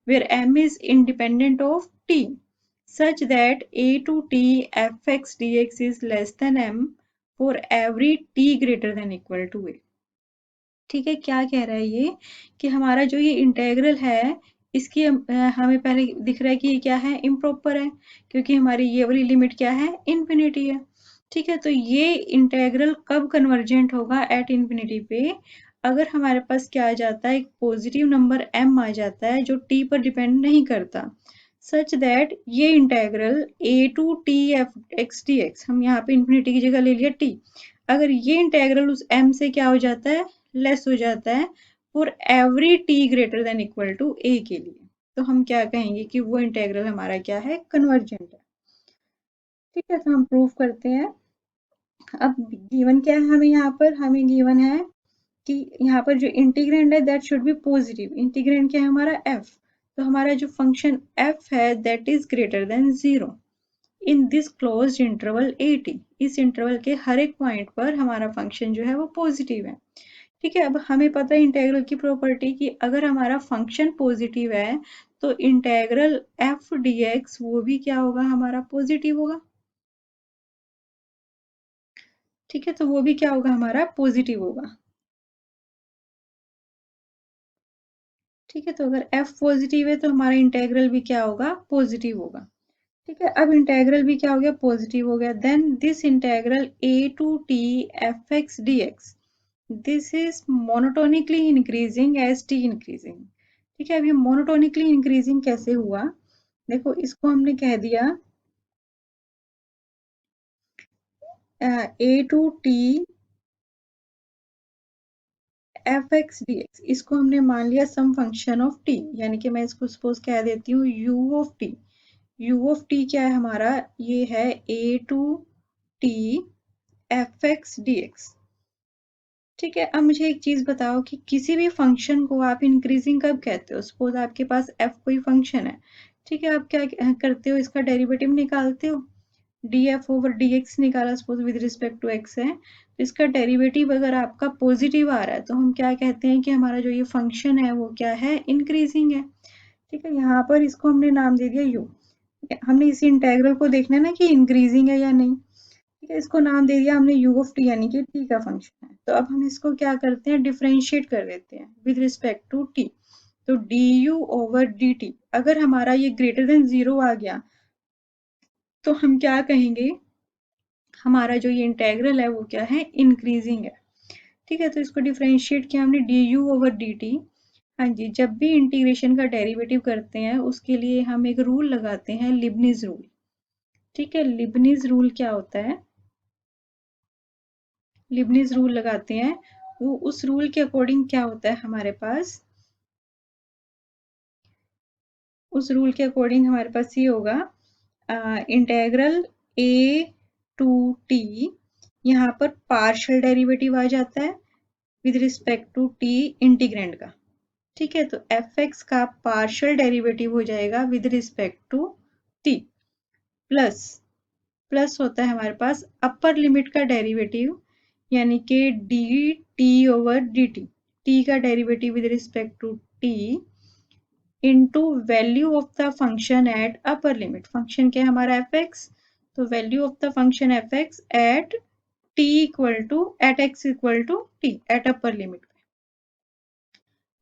Speaker 1: where m is independent of t such that a to t fx dx is less than m for every t greater than equal to a। ठीक है, क्या कह रहा है ये कि हमारा जो ये इंटेग्रल है इसकी हमें पहले दिख रहा है कि ये क्या है, इम्प्रॉपर है, क्योंकि हमारी ये वाली लिमिट क्या है, इन्फिनिटी है। ठीक है, तो ये इंटेग्रल कब कन्वर्जेंट होगा एट इन्फिनिटी पे, अगर हमारे पास क्या आ जाता है, एक पॉजिटिव नंबर m आ जाता है जो t पर डिपेंड नहीं करता, सच दैट ये integral a to t f x d x, हम यहाँ पे इन्फिनिटी की जगह ले लिया t, अगर ये इंटेग्रल उस m से क्या हो जाता है, लेस हो जाता है for every t greater than equal to a के लिए, तो हम क्या कहेंगे कि वो इंटेग्रल हमारा क्या है, कन्वर्जेंट है। ठीक है, तो हम प्रूव करते हैं। अब गिवन क्या है हमें, यहाँ पर हमें गिवन है कि यहाँ पर जो इंटीग्रेंड है that should be positive, integrand क्या है हमारा f, तो हमारा जो फंक्शन f है that is greater than 0 in this closed interval at, इस इंटरवल के हर एक पॉइंट पर हमारा फंक्शन जो है वो पॉजिटिव है। ठीक है, अब हमें पता है इंटेग्रल की प्रॉपर्टी कि अगर हमारा फंक्शन पॉजिटिव है तो इंटेग्रल f dx वो भी क्या होगा, हमारा पॉजिटिव होगा। ठीक है, तो वो भी क्या होगा, हमारा पॉजिटिव होगा। ठीक है, तो अगर f पॉजिटिव है तो हमारा इंटेग्रल भी क्या होगा, पॉजिटिव होगा। ठीक है, अब इंटेग्रल भी क्या हो गया, पॉजिटिव हो गया, then this integral a to t fx dx this is monotonically increasing as t increasing. ठीक है, अब ये मोनोटोनिकली इंक्रीजिंग कैसे हुआ, देखो इसको हमने कह दिया a to t fx dx, इसको हमने मान लिया सम फंक्शन ऑफ t, यानी कि मैं इसको सपोज कह देती हूँ u of t। u of t क्या है हमारा, ये है a to t fx dx। ठीक है, अब मुझे एक चीज बताओ कि किसी भी फंक्शन को आप इंक्रीजिंग कब कहते हो, सपोज आपके पास f कोई फंक्शन है, ठीक है, आप क्या करते हो, इसका डेरिवेटिव निकालते हो, df ओवर dx निकाला suppose with respect to x है, तो इसका डेरिवेटिव अगर आपका पॉजिटिव आ रहा है तो हम क्या कहते हैं कि हमारा जो ये फंक्शन है वो क्या है, इंक्रीजिंग है। ठीक है, यहाँ पर इसको हमने नाम दे दिया u, हमने इसी इंटेग्रल को देखना है ना कि इंक्रीजिंग है या नहीं। ठीक है, इसको नाम दे दिया हमने u ऑफ t, यानी कि t का फंक्शन है, तो अब हम इसको क्या करते हैं, डिफरेंशिएट कर देते हैं विद रिस्पेक्ट टू t, तो du ओवर dt, अगर हमारा ये ग्रेटर देन 0 आ गया तो हम क्या कहेंगे, हमारा जो ये इंटेग्रल है वो क्या है, इंक्रीजिंग है। ठीक है, तो इसको डिफरेंशिएट किया हमने du ओवर dt। हाँ जी, जब भी इंटीग्रेशन का डेरिवेटिव करते हैं उसके लिए हम एक रूल लगाते हैं, लिबनिज रूल। ठीक है, लिबनिज रूल क्या होता है, लिबनिज रूल लगाते हैं, वो उस रूल के अकॉर्डिंग क्या होता है हमारे पास, उस रूल के अकॉर्डिंग हमारे पास ये होगा इंटेग्रल a टू t, यहाँ पर पार्शियल डेरिवेटिव आ जाता है with respect to t integrand का। ठीक है, तो fx का पार्शियल डेरिवेटिव हो जाएगा with respect to t, plus plus होता है हमारे पास अपर लिमिट का डेरिवेटिव, यानी कि d t over d t, t का derivative with respect to t into value of the function at upper limit, function क्या है हमारा एफ एक्स, तो value of the function f x at t equal to at x equal to t at upper limit,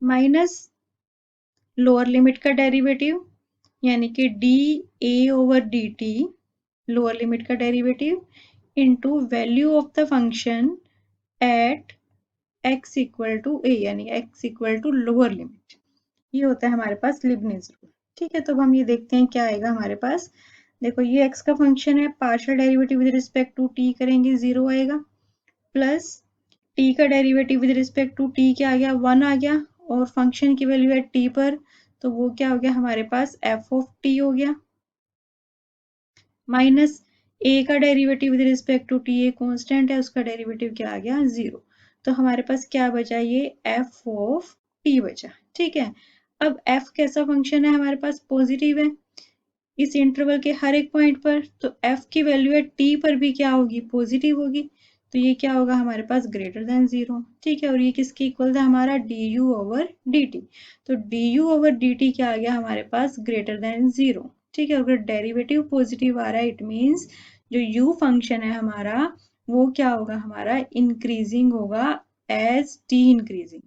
Speaker 1: minus lower limit का derivative, यानी कि d a over d t lower limit का derivative into value of the function eight x equal to a, यानी x equal to lower limit, ये होता है हमारे पास Leibniz rule. ठीक है, तो अब हम ये देखते हैं क्या आएगा हमारे पास, देखो ये x का फंक्शन है, partial derivative with respect to t करेंगे 0 आएगा, प्लस t का derivative with respect to t क्या आ गया, 1 आ गया, और फंक्शन की वैल्यू है t पर, तो वो क्या हो गया हमारे पास f ऑफ t हो गया, माइनस a का derivative with respect to t a constant है, उसका डेरिवेटिव क्या आ गया 0, तो हमारे पास क्या बचा, ये f ऑफ t बचा। ठीक है, अब f कैसा फंक्शन है हमारे पास, पॉजिटिव है, इस इंटरवल के हर एक पॉइंट पर, तो f की वैल्यू है t पर भी क्या होगी, पॉजिटिव होगी, तो ये क्या होगा हमारे पास ग्रेटर देन 0। ठीक है, और ये किसके इक्वल था हमारा du ओवर dt, तो du ओवर dt क्या आ गया हमारे पास ग्रेटर देन 0। ठीक है, अगर डेरिवेटिव पॉजिटिव आ रहा है इट मीन्स जो u फंक्शन है हमारा वो क्या होगा हमारा इंक्रीजिंग होगा एज t इंक्रीजिंग,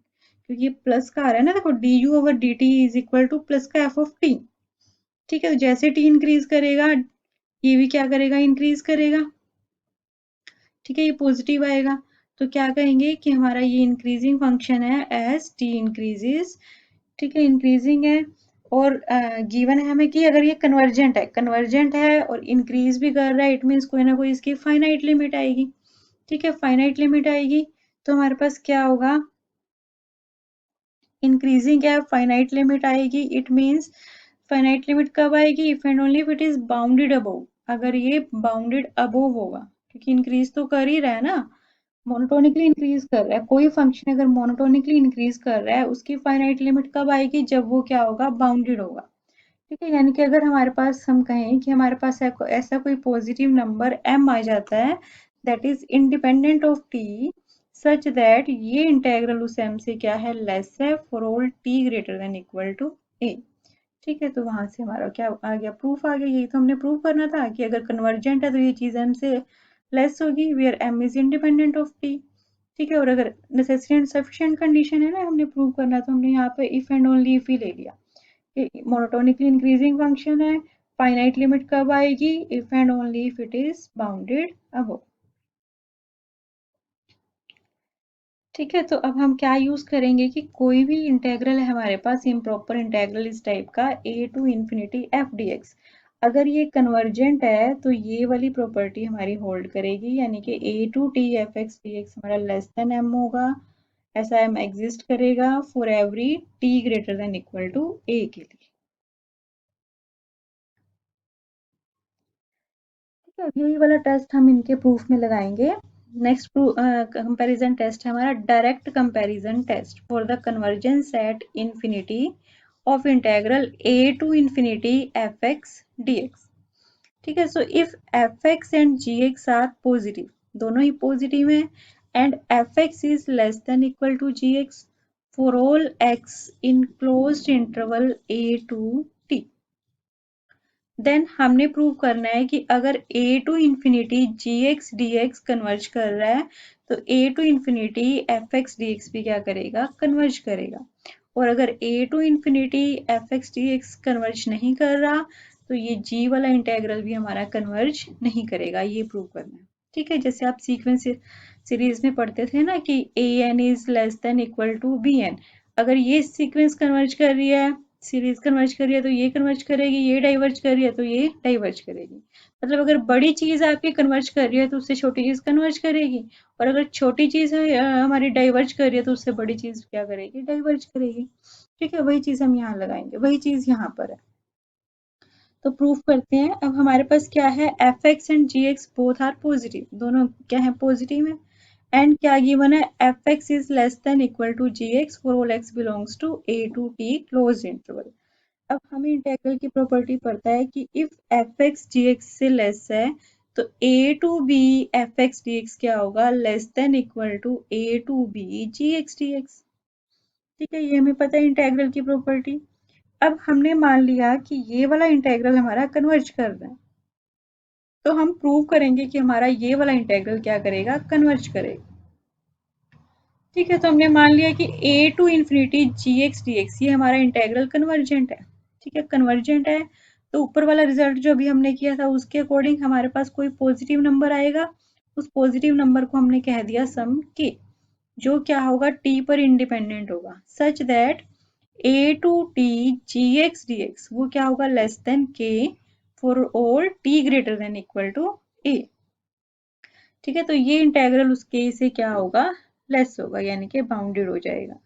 Speaker 1: क्योंकि ये प्लस का आ रहा है ना, देखो du over dt is equal two plus का f ऑफ t। ठीक है, तो जैसे टी इंक्रीज करेगा ये भी क्या करेगा, इंक्रीज करेगा। ठीक है, ये पॉजिटिव आएगा, तो क्या कहेंगे कि हमारा ये इंक्रीजिंग फंक्शन है एज टी इंक्रीजेस। ठीक है, इंक्रीजिंग है, और गिवन है हमें कि अगर ये कन्वर्जेंट है और इंक्रीज भी कर रहा है इट मीन्स कोई ना कोई इसकी फाइनाइट लिमिट आएगी। ठीक है, फाइनाइट लिमिट आएगी तो हमारे पास क्या होगा, इंक्रीजिंग है, फाइनाइट लिमिट आएगी, इट मीन्स फाइनाइट लिमिट कब आएगी, if and only if it is bounded above, अगर ये बाउंडेड अबोव होगा, क्योंकि इंक्रीज तो कर ही रहा है ना, मोनोटोनिकली इंक्रीज कर रहा है, कोई फंक्शन अगर मोनोटोनिकली इंक्रीज कर रहा है उसकी फाइनाइट लिमिट कब आएगी, जब वो क्या होगा, बाउंडेड होगा। ठीक है, यानी कि अगर हमारे पास हम कहें कि हमारे पास ऐसा कोई पॉजिटिव नंबर m आ जाता है that is independent of t such that ये इंटेग्रल उस m से क्या है, लेस है for all t greater than equal to a। ठीक है, तो वहां से हमारा क्या आ गया, प्रूफ आ गया, यही तो हमने प्रूव करना था कि अगर कन्वर्जेंट है तो ये चीज m से लेस होगी where m is independent of t। ठीक है, और अगर नेसेसरी एंड सफिशिएंट कंडीशन है ना हमें प्रूव करना, तो हमने यहाँ पे if and only if he ले लिया, मोनोटोनिकली इंक्रीजिंग फंक्शन है, फाइनाइट लिमिट कब आएगी, if and only if it is bounded above. ठीक है, तो अब हम क्या यूज करेंगे कि कोई भी इंटेग्रल है हमारे पास, इम्प्रॉपर इंटेग्रल इस टाइप का a to infinity f dx, अगर ये कन्वर्जेंट है तो ये वाली प्रॉपर्टी हमारी होल्ड करेगी, यानी कि a to t f x dx हमारा लेस देन m होगा, ऐसा m एग्जिस्ट करेगा for every t greater than equal to a के लिए। ठीक है, यही वाला टेस्ट हम इनके प्रूफ में लगाएंगे। नेक्स्ट कंपैरिजन टेस्ट है हमारा direct comparison test for the convergence at infinity of integral a to infinity f x d x. ठीक है, so if f x and g x are positive, दोनों ही पॉजिटिव हैं, and f x is less than equal to g x for all x in closed interval a to t, then हमने prove करना है कि अगर a to infinity g x d x converge कर रहा है तो a to infinity f x d x भी क्या करेगा, कन्वर्ज करेगा, और अगर a to infinity f x d x converge नहीं कर रहा तो ये g वाला इंटेग्रल भी हमारा कन्वर्ज नहीं करेगा, ये प्रूव करना है। ठीक है, जैसे आप सीक्वेंस सीरीज में पढ़ते थे ना कि a n is less than equal to b n, अगर ये सीक्वेंस कन्वर्ज कर रही है, सीरीज कन्वर्ज कर रही है तो ये कन्वर्ज करेगी, ये डाइवर्ज कर रही है तो ये डाइवर्ज करेगी, मतलब अगर बड़ी चीज आपकी कन्वर्ज कर रही है तो उससे छोटी चीज कन्वर्ज करेगी, और अगर छोटी चीज हमारी डाइवर्ज कर रही है तो उससे बड़ी चीज क्या करेगी, डाइवर्ज करेगी। ठीक है, वही चीज हम यहाँ लगाएंगे, वही चीज यहाँ पर है, तो प्रूफ करते हैं। अब हमारे पास क्या है, f x and g x both are positive, दोनों क्या है, पॉजिटिव है, एंड क्या गिवन है, f x is less than equal to g x for all x belongs to a to t close interval. अब हमें इंटेग्रल की property पता है कि if f x g x से लेस है तो a to b f x d x क्या होगा, less than equal to a to b g x d x. ठीक है, ये हमें पता है इंटेग्रल की प्रॉपर्टी। अब हमने मान लिया कि ये वाला इंटेग्रल हमारा कन्वर्ज कर रहा है, तो हम प्रूव करेंगे कि हमारा ये वाला इंटेग्रल क्या करेगा, कन्वर्ज करेगा। ठीक है, तो हमने मान लिया कि a to infinity g x d x ये हमारा इंटेग्रल कन्वर्जेंट है। ठीक है, कन्वर्जेंट है, तो ऊपर वाला रिजल्ट जो अभी हमने किया था उसके अकॉर्डिंग हमारे पास कोई पॉजिटिव नंबर आएगा, उस पॉजिटिव नंबर को हमने कह दिया सम के, जो क्या होगा, t पर इंडिपेंडेंट होगा, such that a to t g x d x वो क्या होगा, less than k for all t greater than equal to a। ठीक है, तो ये इंटेग्रल उस k से क्या होगा, लेस होगा, यानी कि बाउंडेड हो जाएगा।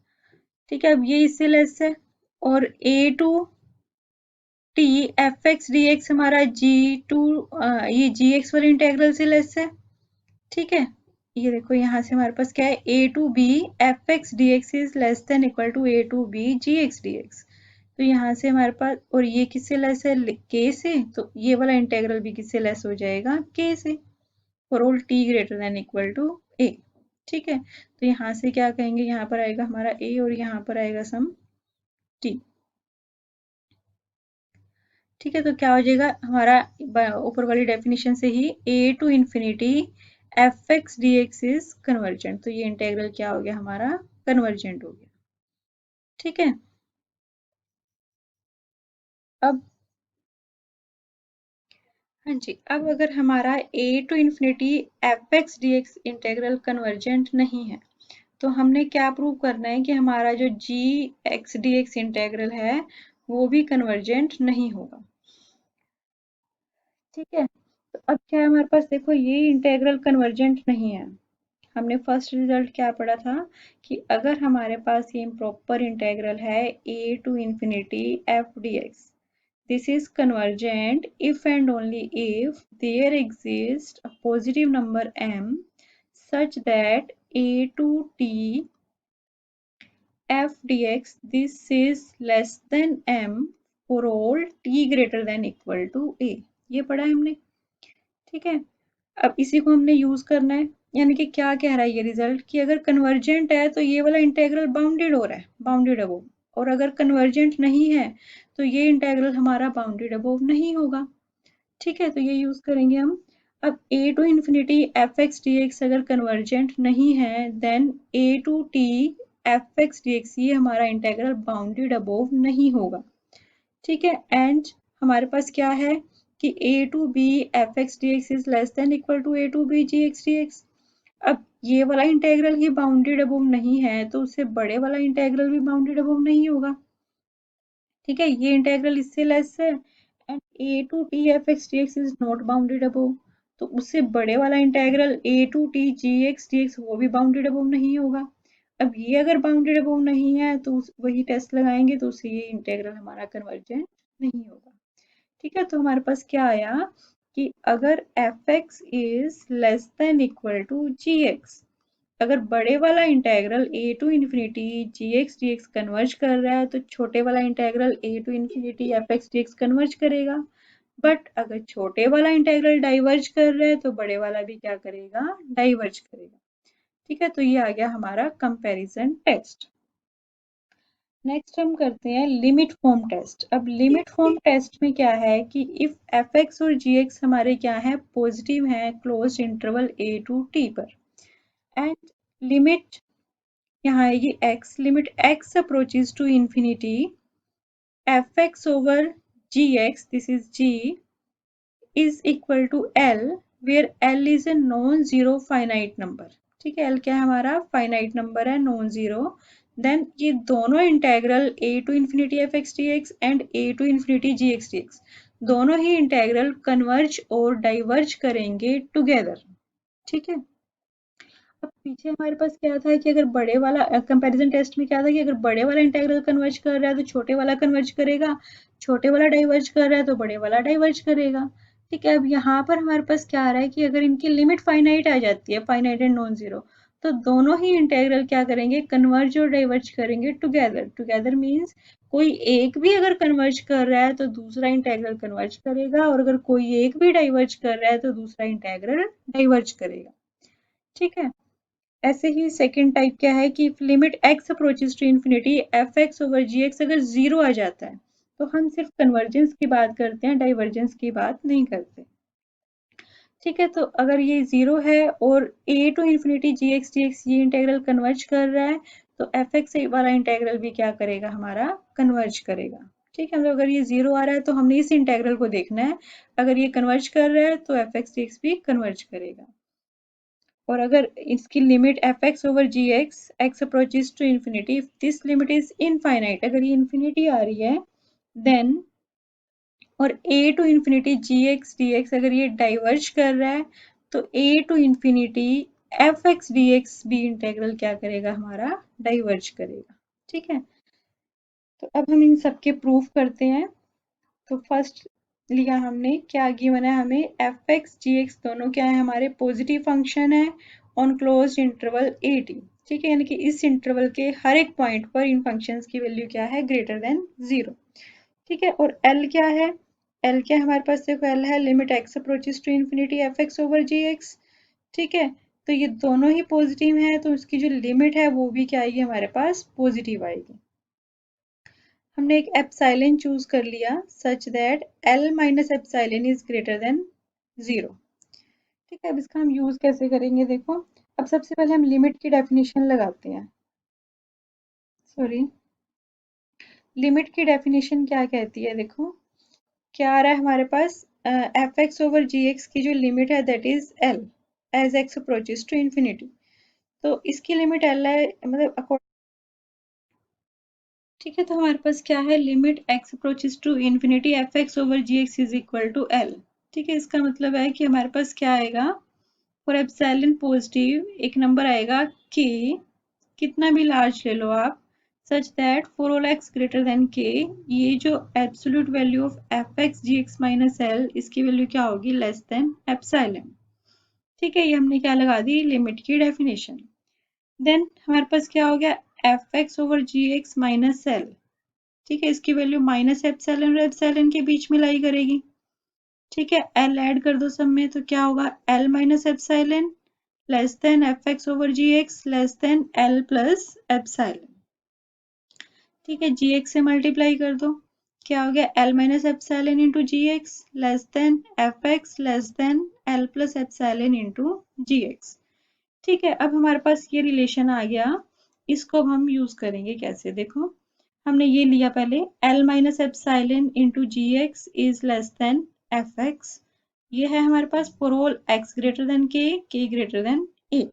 Speaker 1: ठीक है, अब ये इससे लेस है, और a to t f x d x हमारा g टू ये जी एक्स वाले इंटेग्रल से लेस है। ठीक है, ये देखो यहाँ से हमारे पास क्या है, a to b f x d x is less than equal to a to b g x d x. तो यहाँ से हमारे पास, और ये किससे लेस है, के से, तो ये वाला इंटेग्रल भी किससे लेस हो जाएगा, के से, for all t greater than equal to a. ठीक है, तो यहाँ से क्या कहेंगे, यहाँ पर आएगा हमारा ए और यहाँ पर आएगा सम टी। ठीक है, तो क्या हो जाएगा हमारा ऊपर वाली डेफिनेशन से ही, a to infinity f x d x is convergent, तो ये इंटेग्रल क्या हो गया हमारा, कन्वर्जेंट हो गया। ठीक है, अब हाँ जी, अब अगर हमारा a to infinity f x d x integral convergent नहीं है, तो हमने क्या प्रूव करना है कि हमारा जो जी एक्स डी एक्स इंटेग्रल है वो भी कन्वर्जेंट नहीं होगा। ठीक है, तो अब क्या है हमारे पास, देखो ये इंटेग्रल कन्वर्जेंट नहीं है। हमने फर्स्ट रिजल्ट क्या पढ़ा था कि अगर हमारे पास ये इम्प्रॉपर इंटेग्रल है a to infinity f d x, this is convergent if and only if there exists a positive number m such that a to t f dx this is less than m for all t greater than equal to a। ये पढ़ा है हमने। ठीक है, अब इसी को हमने यूज करना है, यानी कि क्या कह रहा है ये रिजल्ट कि अगर कन्वर्जेंट है तो ये वाला इंटेग्रल बाउंडेड हो रहा है, बाउंडेड अबोव, और अगर कन्वर्जेंट नहीं है तो ये इंटेग्रल हमारा बाउंडेड अबोव नहीं होगा। ठीक है, तो ये यूज करेंगे हम। अब a to infinity f x d x अगर कन्वर्जेंट नहीं है, then a to t f x d x ये हमारा इंटेग्रल बाउंडेड अबोव नहीं होगा। ठीक है, एंड हमारे पास क्या है कि a to b f x d x is less than equal to a to b g x d x. अब ये वाला इंटेग्रल ही बाउंडेड अबोव नहीं है, तो उससे बड़े वाला इंटेग्रल भी बाउंडेड अबोव नहीं होगा। ठीक है, ये इंटेग्रल इससे लेस है, and a to t f x d x is not bounded above, तो उससे बड़े वाला integral a to t g x d x वो भी बाउंडेड अबोव नहीं होगा। अब ये अगर बाउंडेड अबोव नहीं है तो वही टेस्ट लगाएंगे, तो उससे ये इंटेग्रल हमारा कन्वर्जेंट नहीं होगा। ठीक है, तो हमारे पास क्या आया कि अगर f x is less than equal to g x, अगर बड़े वाला integral a to infinity g x d x converge कर रहा है तो छोटे वाला integral a to infinity f x d x converge करेगा। बट अगर छोटे वाला इंटेग्रल डाइवर्ज कर रहा है तो बड़े वाला भी क्या करेगा, डाइवर्ज करेगा। ठीक है, तो ये आ गया हमारा कंपैरिजन टेस्ट। नेक्स्ट हम करते हैं लिमिट फॉर्म टेस्ट। अब लिमिट फॉर्म टेस्ट में क्या है कि इफ एफ एक्स और जी एक्स हमारे क्या है, पॉजिटिव है close interval a to t पर, एंड लिमिट यहाँ आएगी x, limit x approaches to infinity f x over g x, this is g, is equal to l, where l is a non zero finite number. ठीक है, l क्या है हमारा, finite number है, non zero. Then ये दोनों integral a to infinity f x d x and a to infinity g x d x, दोनों ही integral converge और डाइवर्ज करेंगे टुगेदर। ठीक है, अब पीछे हमारे पास क्या था कि अगर बड़े वाला कंपैरिजन टेस्ट में क्या था कि अगर बड़े वाला इंटेग्रल कन्वर्ज कर रहा है तो छोटे वाला कन्वर्ज करेगा, छोटे वाला डाइवर्ज कर रहा है तो बड़े वाला डाइवर्ज करेगा। ठीक है, अब यहाँ पर हमारे पास क्या आ रहा है कि अगर इनकी लिमिट फाइनाइट आ जाती है, फाइनाइट एंड नॉन जीरो, तो दोनों ही इंटेग्रल क्या करेंगे, कन्वर्ज और डाइवर्ज करेंगे टुगेदर। टुगेदर मीन्स कोई एक भी अगर कन्वर्ज कर रहा है तो दूसरा इंटेग्रल कन्वर्ज करेगा, और अगर कोई एक भी डाइवर्ज कर रहा है तो दूसरा इंटेग्रल डाइवर्ज करेगा। ठीक है, ऐसे ही सेकेंड टाइप क्या है कि limit x approaches to infinity f x over g x अगर जीरो आ जाता है तो हम सिर्फ कन्वर्जेंस की बात करते हैं, डाइवर्जेंस की बात नहीं करते। ठीक है, तो अगर ये जीरो है और a to infinity g x d x ये इंटेग्रल कन्वर्ज कर रहा है, तो एफ एक्स वाला इंटेग्रल भी क्या करेगा, हमारा कन्वर्ज करेगा। ठीक है, मतलब अगर ये जीरो आ रहा है तो हमने इस इंटेग्रल को देखना है, अगर ये कन्वर्ज कर रहा है तो एफ एक्स डी एक्स भी कन्वर्ज करेगा। और अगर इसकी limit f x over g x, x approaches to infinity, this limit is infinite, अगर ये इंफिनिटी आ रही है देन, और a to infinity g x d x अगर ये डाइवर्ज कर रहा है तो a to infinity f x d x भी इंटेग्रल क्या करेगा, हमारा डाइवर्ज करेगा। ठीक है, तो अब हम इन सबके प्रूफ करते हैं। तो फर्स्ट लिया हमने क्या गिवन है, हमें एफ एक्स जी एक्स दोनों क्या है, हमारे पॉजिटिव फंक्शन है, on closed interval A T. ठीक है, यानी कि इस इंटरवल के हर एक पॉइंट पर इन फंक्शंस की वैल्यू क्या है, ग्रेटर देन 0। ठीक है, और एल क्या है, एल क्या है हमारे पास, देखो एल है limit x approaches to infinity f x over g x. ठीक है, तो ये दोनों ही पॉजिटिव हैं, तो उसकी जो लिमिट है वो भी क्या आएगी हमारे पास, पॉजिटिव आएगी। हमने एक एप्सिलॉन चूज कर लिया such that L minus epsilon is greater than 0। ठीक है, अब इसका हम यूज कैसे करेंगे, देखो अब सबसे पहले हम लिमिट की डेफिनेशन लगाते हैं। सॉरी, लिमिट की डेफिनेशन क्या कहती है, देखो क्या आ रहा है हमारे पास, f x over g x की जो लिमिट है that is l as x approaches to infinity. तो इसकी लिमिट एल है, मतलब ठीक है, तो हमारे पास क्या है, limit x approaches to infinity f x over g x is equal to l. ठीक है, इसका मतलब है कि हमारे पास क्या आएगा, फॉर एप्सिलॉन पॉजिटिव एक नंबर आएगा के, कितना भी लार्ज ले लो आप, such that for all x greater than k, ये जो absolute value of f x g x minus l, इसकी वैल्यू क्या होगी, लेस देन एप्सिलॉन। ठीक है, ये हमने क्या लगा दी, लिमिट की डेफिनेशन। देन हमारे पास क्या हो गया, f x over g x minus L. ठीक है, इसकी वैल्यू माइनस एप्सिलॉन और एप्सिलॉन के बीच में लाई करेगी। ठीक है, एल ऐड कर दो सब में, तो क्या होगा, l minus epsilon less than f x over g x less than l plus epsilon. ठीक है, जी एक्स से मल्टीप्लाई कर दो, क्या हो गया, l minus epsilon into g x less than f x less than l plus epsilon into g x. ठीक है, अब हमारे पास ये रिलेशन आ गया, इसको अब हम यूज करेंगे कैसे, देखो हमने ये लिया पहले l minus epsilon into g x is less than f x, ये है हमारे पास for all x greater than k greater than a.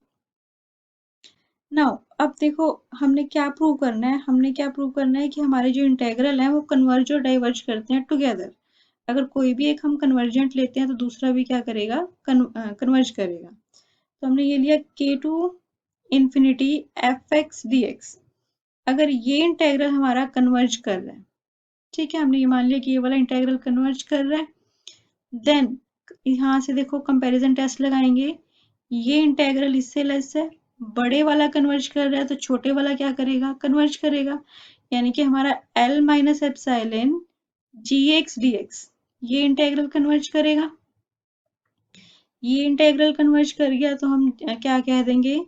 Speaker 1: Now अब देखो हमने क्या प्रूव करना है, हमने क्या प्रूव करना है कि हमारे जो इंटेग्रल है वो कन्वर्ज और डाइवर्ज करते हैं टुगेदर। अगर कोई भी एक हम कन्वर्जेंट लेते हैं तो दूसरा भी क्या करेगा, कन्वर्ज करेगा। तो हमने ये लिया k to infinity f x d x, अगर ये इंटेग्रल हमारा कन्वर्ज कर रहा है, ठीक है, हमने ये मान लिया कि ये वाला इंटेग्रल कन्वर्ज कर रहा है, देन यहाँ से देखो कंपैरिजन टेस्ट लगाएंगे, ये इंटेग्रल इससे लेस है, बड़े वाला कन्वर्ज कर रहा है तो छोटे वाला क्या करेगा, कन्वर्ज करेगा, यानी कि हमारा एल माइनस एप्सिलॉन जी एक्स डी एक्स, ये इंटेग्रल कन्वर्ज करेगा, ये इंटेग्रल कन्वर्ज कर गया तो हम क्या कह देंगे,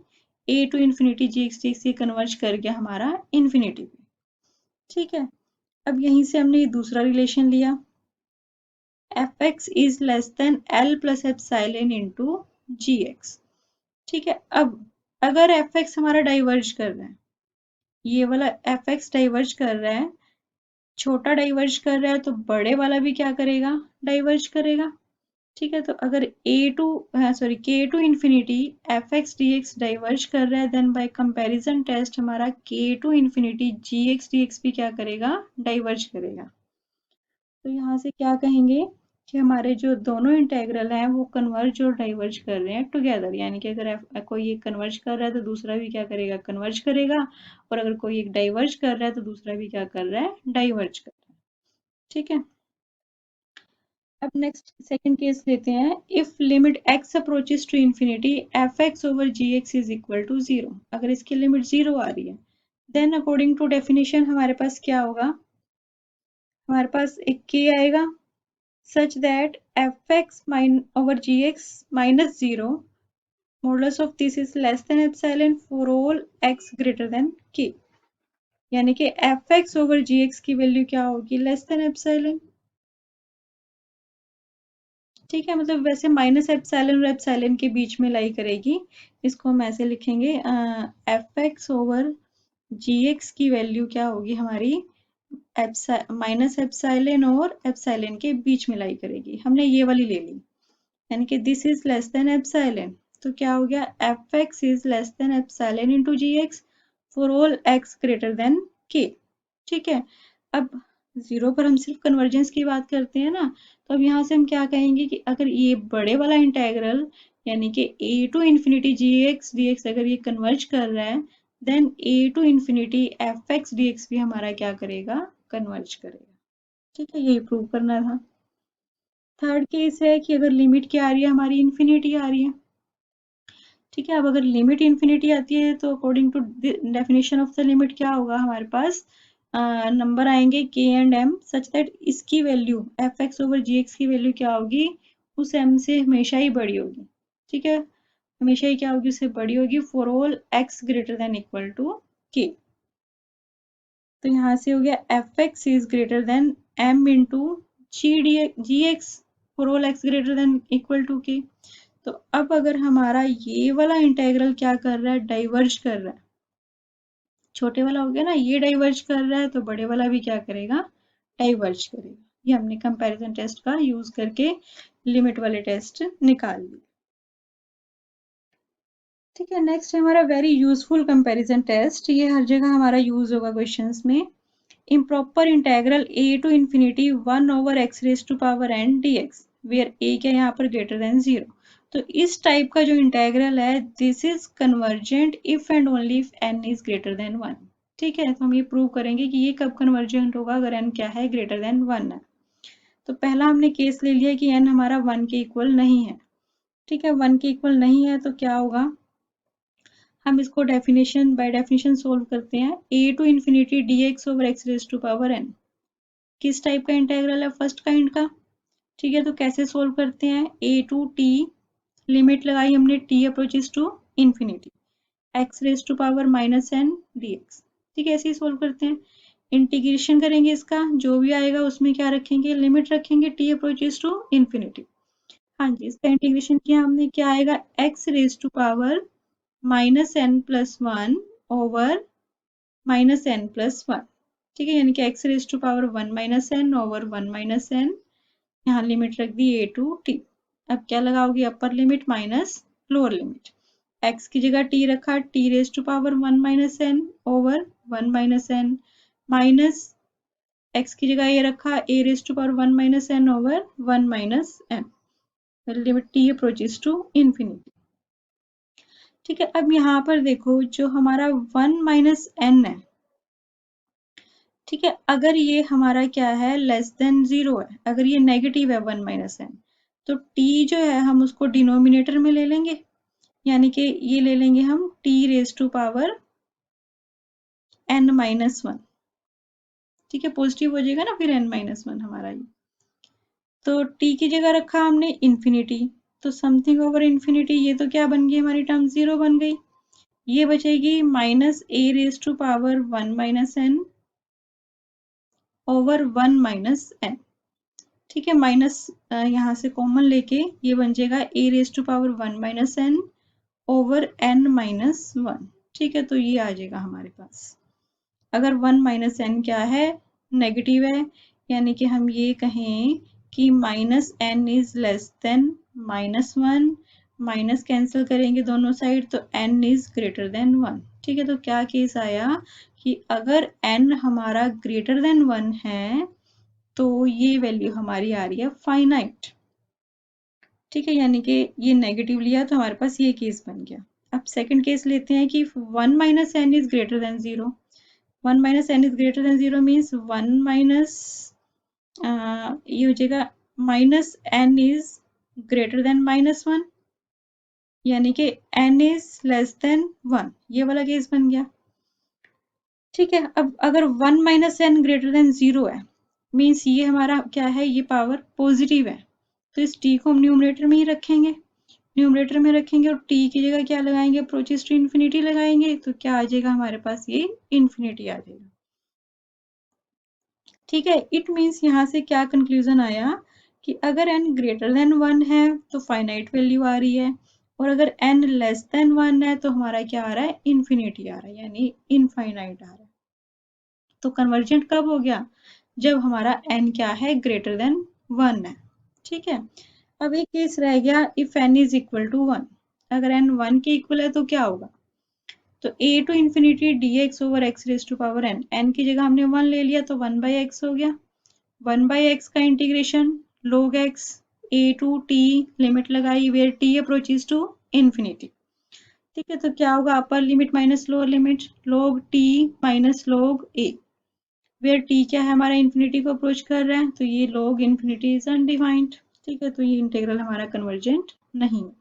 Speaker 1: a to infinity g x d x, ये कन्वर्ज कर गया हमारा इन्फिनिटी पे। ठीक है, अब यहीं से हमने ये दूसरा रिलेशन लिया, f x is less than l plus epsilon into g x. ठीक है, अब अगर एफ एक्स हमारा डाइवर्ज कर रहा है, ये वाला एफ एक्स डाइवर्ज कर रहा है, छोटा डाइवर्ज कर रहा है तो बड़े वाला भी क्या करेगा, डाइवर्ज करेगा। ठीक है, तो अगर a to sorry k to infinity f x d x diverge कर रहा है, देन बाय कंपैरिजन टेस्ट हमारा k to infinity g x d x भी क्या करेगा, डाइवर्ज करेगा। तो यहाँ से क्या कहेंगे कि हमारे जो दोनों इंटेग्रल हैं वो कन्वर्ज और डाइवर्ज कर रहे हैं टुगेदर, यानी कि अगर कोई एक कन्वर्ज कर रहा है तो दूसरा भी क्या करेगा, कन्वर्ज करेगा, और अगर कोई एक डाइवर्ज कर रहा है तो दूसरा भी क्या कर रहा है, डाइवर्ज कर रहा है। ठीक है, अब नेक्स्ट सेकंड केस लेते हैं, if limit x approaches to infinity f x over g x is equal to 0, अगर इसकी लिमिट 0 आ रही है, देन अकॉर्डिंग टू डेफिनेशन हमारे पास क्या होगा, हमारे पास एक के आएगा such that fx over gx minus 0 modulus of this is less than epsilon for all x greater than k, यानी कि fx over gx की वैल्यू क्या होगी, लेस देन एप्सिलॉन। ठीक है, मतलब वैसे माइनस एप्सिलॉन और एप्सिलॉन के बीच में लाई करेगी, इसको हम ऐसे लिखेंगे fx ओवर gx की वैल्यू क्या होगी हमारी, माइनस एप्सिलॉन और एप्सिलॉन के बीच में लाई करेगी, हमने ये वाली ले ली, यानी कि this is less than epsilon, तो क्या हो गया, f x is less than epsilon into g x for all x greater than k. ठीक है, अब जीरो पर हम सिर्फ कन्वर्जेंस की बात करते हैं ना, तो अब यहाँ से हम क्या कहेंगे कि अगर ये बड़े वाला इंटेग्रल यानी कि a to infinity g x d x अगर ये कन्वर्ज कर रहा है, then a to infinity f x d x भी हमारा क्या करेगा, कन्वर्ज करेगा। ठीक है, यही प्रूव करना था। थर्ड केस है कि अगर लिमिट क्या आ रही है हमारी, इन्फिनिटी आ रही है। ठीक है, अब अगर लिमिट इन्फिनिटी आती है तो according to definition of the limit क्या होगा हमारे पास, नंबर आएंगे k and m such that इसकी value f x over g x की वैल्यू क्या होगी, उस एम से हमेशा ही बड़ी होगी। ठीक है, हमेशा ही क्या होगी, उससे बड़ी होगी for all x greater than equal to k. तो यहाँ से हो गया f x is greater than m into g x for all x greater than equal to k. तो अब अगर हमारा ये वाला इंटेग्रल क्या कर रहा है, डाइवर्ज कर रहा है, छोटे वाला हो गया ना, ये डाइवर्ज कर रहा है तो बड़े वाला भी क्या करेगा, डाइवर्ज करेगा। ये हमने कंपैरिजन टेस्ट का यूज करके लिमिट वाले टेस्ट निकाल लिए। ठीक है, नेक्स्ट है हमारा वेरी यूजफुल कंपैरिजन टेस्ट, ये हर जगह हमारा यूज होगा क्वेश्चंस में। Improper integral a to infinity 1 over x raise to power n dx where a क्या है यहाँ पर ग्रेटर देन 0। तो इस टाइप का जो इंटेग्रल है this is convergent if and only if n is greater then 1। ठीक है, तो हम ये प्रूव करेंगे कि ये कब कन्वर्जेंट होगा, अगर n क्या है ग्रेटर देन 1 है। तो पहला हमने केस ले लिया कि n हमारा 1 के इक्वल नहीं है। ठीक है, 1 के इक्वल नहीं है तो क्या होगा, हम इसको डेफिनेशन बाय डेफिनेशन सोल्व करते हैं। a to infinity dx over x raise to power n किस टाइप का इंटेग्रल है, फर्स्ट काइंड का। ठीक है, तो कैसे सोल्व करते हैं, a टू t लिमिट लगाई हमने t approaches to infinity x raise to power minus n dx। ठीक है, ऐसे ही सोल्व करते हैं। इंटीग्रेशन करेंगे इसका, जो भी आएगा उसमें क्या रखेंगे, लिमिट रखेंगे t अप्रोचेस टू इंफिनिटी। हाँ जी, इसका इंटीग्रेशन किया हमने, क्या आएगा x raise to power minus n plus one over minus n plus one. ठीक है, यानी कि x raise to power 1 minus n over 1 minus n, यहाँ लिमिट रख दी a टू t। अब क्या लगाओगे, upper limit minus lower limit, x की जगह t रखा, t raise to power 1 minus n over 1 minus n, minus x की जगह ये रखा a raise to power 1 minus n over 1 minus n, limit t approaches to infinity. ठीक है, अब यहाँ पर देखो जो हमारा 1 माइनस एन है, ठीक है, अगर ये हमारा क्या है लेस देन 0 है, अगर ये नेगेटिव है 1 माइनस एन, तो t जो है हम उसको डिनोमिनेटर में ले लेंगे, यानी कि ये ले लेंगे हम t raise to power n minus one. ठीक है, पॉजिटिव हो जाएगा ना फिर n माइनस वन हमारा ये। तो t की जगह रखा हमने इंफिनिटी, तो समथिंग ओवर इंफिनिटी, ये तो क्या बन गई हमारी टर्म, 0 बन गई। ये बचेगी minus a raise to power 1 minus n over 1 minus n. ठीक है, माइनस यहाँ से कॉमन लेके ये बन जाएगा a raise to power 1 minus n over n minus one. ठीक है, तो ये आ जाएगा हमारे पास। अगर 1 माइनस एन क्या है, नेगेटिव है, यानी कि हम ये कहें कि minus n is less than minus one, minus cancel करेंगे दोनों साइड तो n इज ग्रेटर देन 1। ठीक है, तो क्या केस आया कि अगर n हमारा ग्रेटर देन 1 है तो ये वैल्यू हमारी आ रही है फाइनाइट। ठीक है, यानी कि ये नेगेटिव लिया तो हमारे पास ये केस बन गया। अब सेकंड केस लेते हैं कि 1 minus n is greater than 0। 1 minus n is greater than 0 means 1 minus ये हो जाएगा minus n is greater than minus one, यानी कि n इज लेस देन 1, ये वाला केस बन गया। ठीक है, अब अगर 1 माइनस एन ग्रेटर देन 0 है मीन्स ये हमारा क्या है, ये पावर पॉजिटिव है, तो इस t को हम न्यूमरेटर में ही रखेंगे, न्यूमरेटर में रखेंगे और t की जगह क्या लगाएंगे, अप्रोचेस टू इन्फिनिटी लगाएंगे, तो क्या आ जाएगा हमारे पास, ये इन्फिनिटी आ जाएगा। ठीक है, इट मीन्स यहाँ से क्या कंक्लूजन आया कि अगर n ग्रेटर देन 1 है तो फाइनाइट वैल्यू आ रही है, और अगर n लेस देन 1 है तो हमारा क्या आ रहा है, इन्फिनिटी आ रहा है, यानी इनफाइनाइट आ रहा है। तो कन्वर्जेंट कब हो गया, जब हमारा n क्या है, ग्रेटर देन 1 है। ठीक है, अब एक केस रह गया if n is equal to 1, अगर n 1 के इक्वल है तो क्या होगा, तो a to infinity dx over x raise to power n की जगह हमने 1 ले लिया तो 1 बाई एक्स हो गया, 1 बाई एक्स का integration log x a to t limit लगाई where t approaches to infinity. ठीक है, तो क्या होगा, upper limit minus lower limit log t minus log a, where t क्या है हमारा, इंफिनिटी को अप्रोच कर रहा है, तो ये log इंफिनिटी इज अनडिफाइंड। ठीक है, तो ये इंटीग्रल हमारा कन्वर्जेंट नहीं है।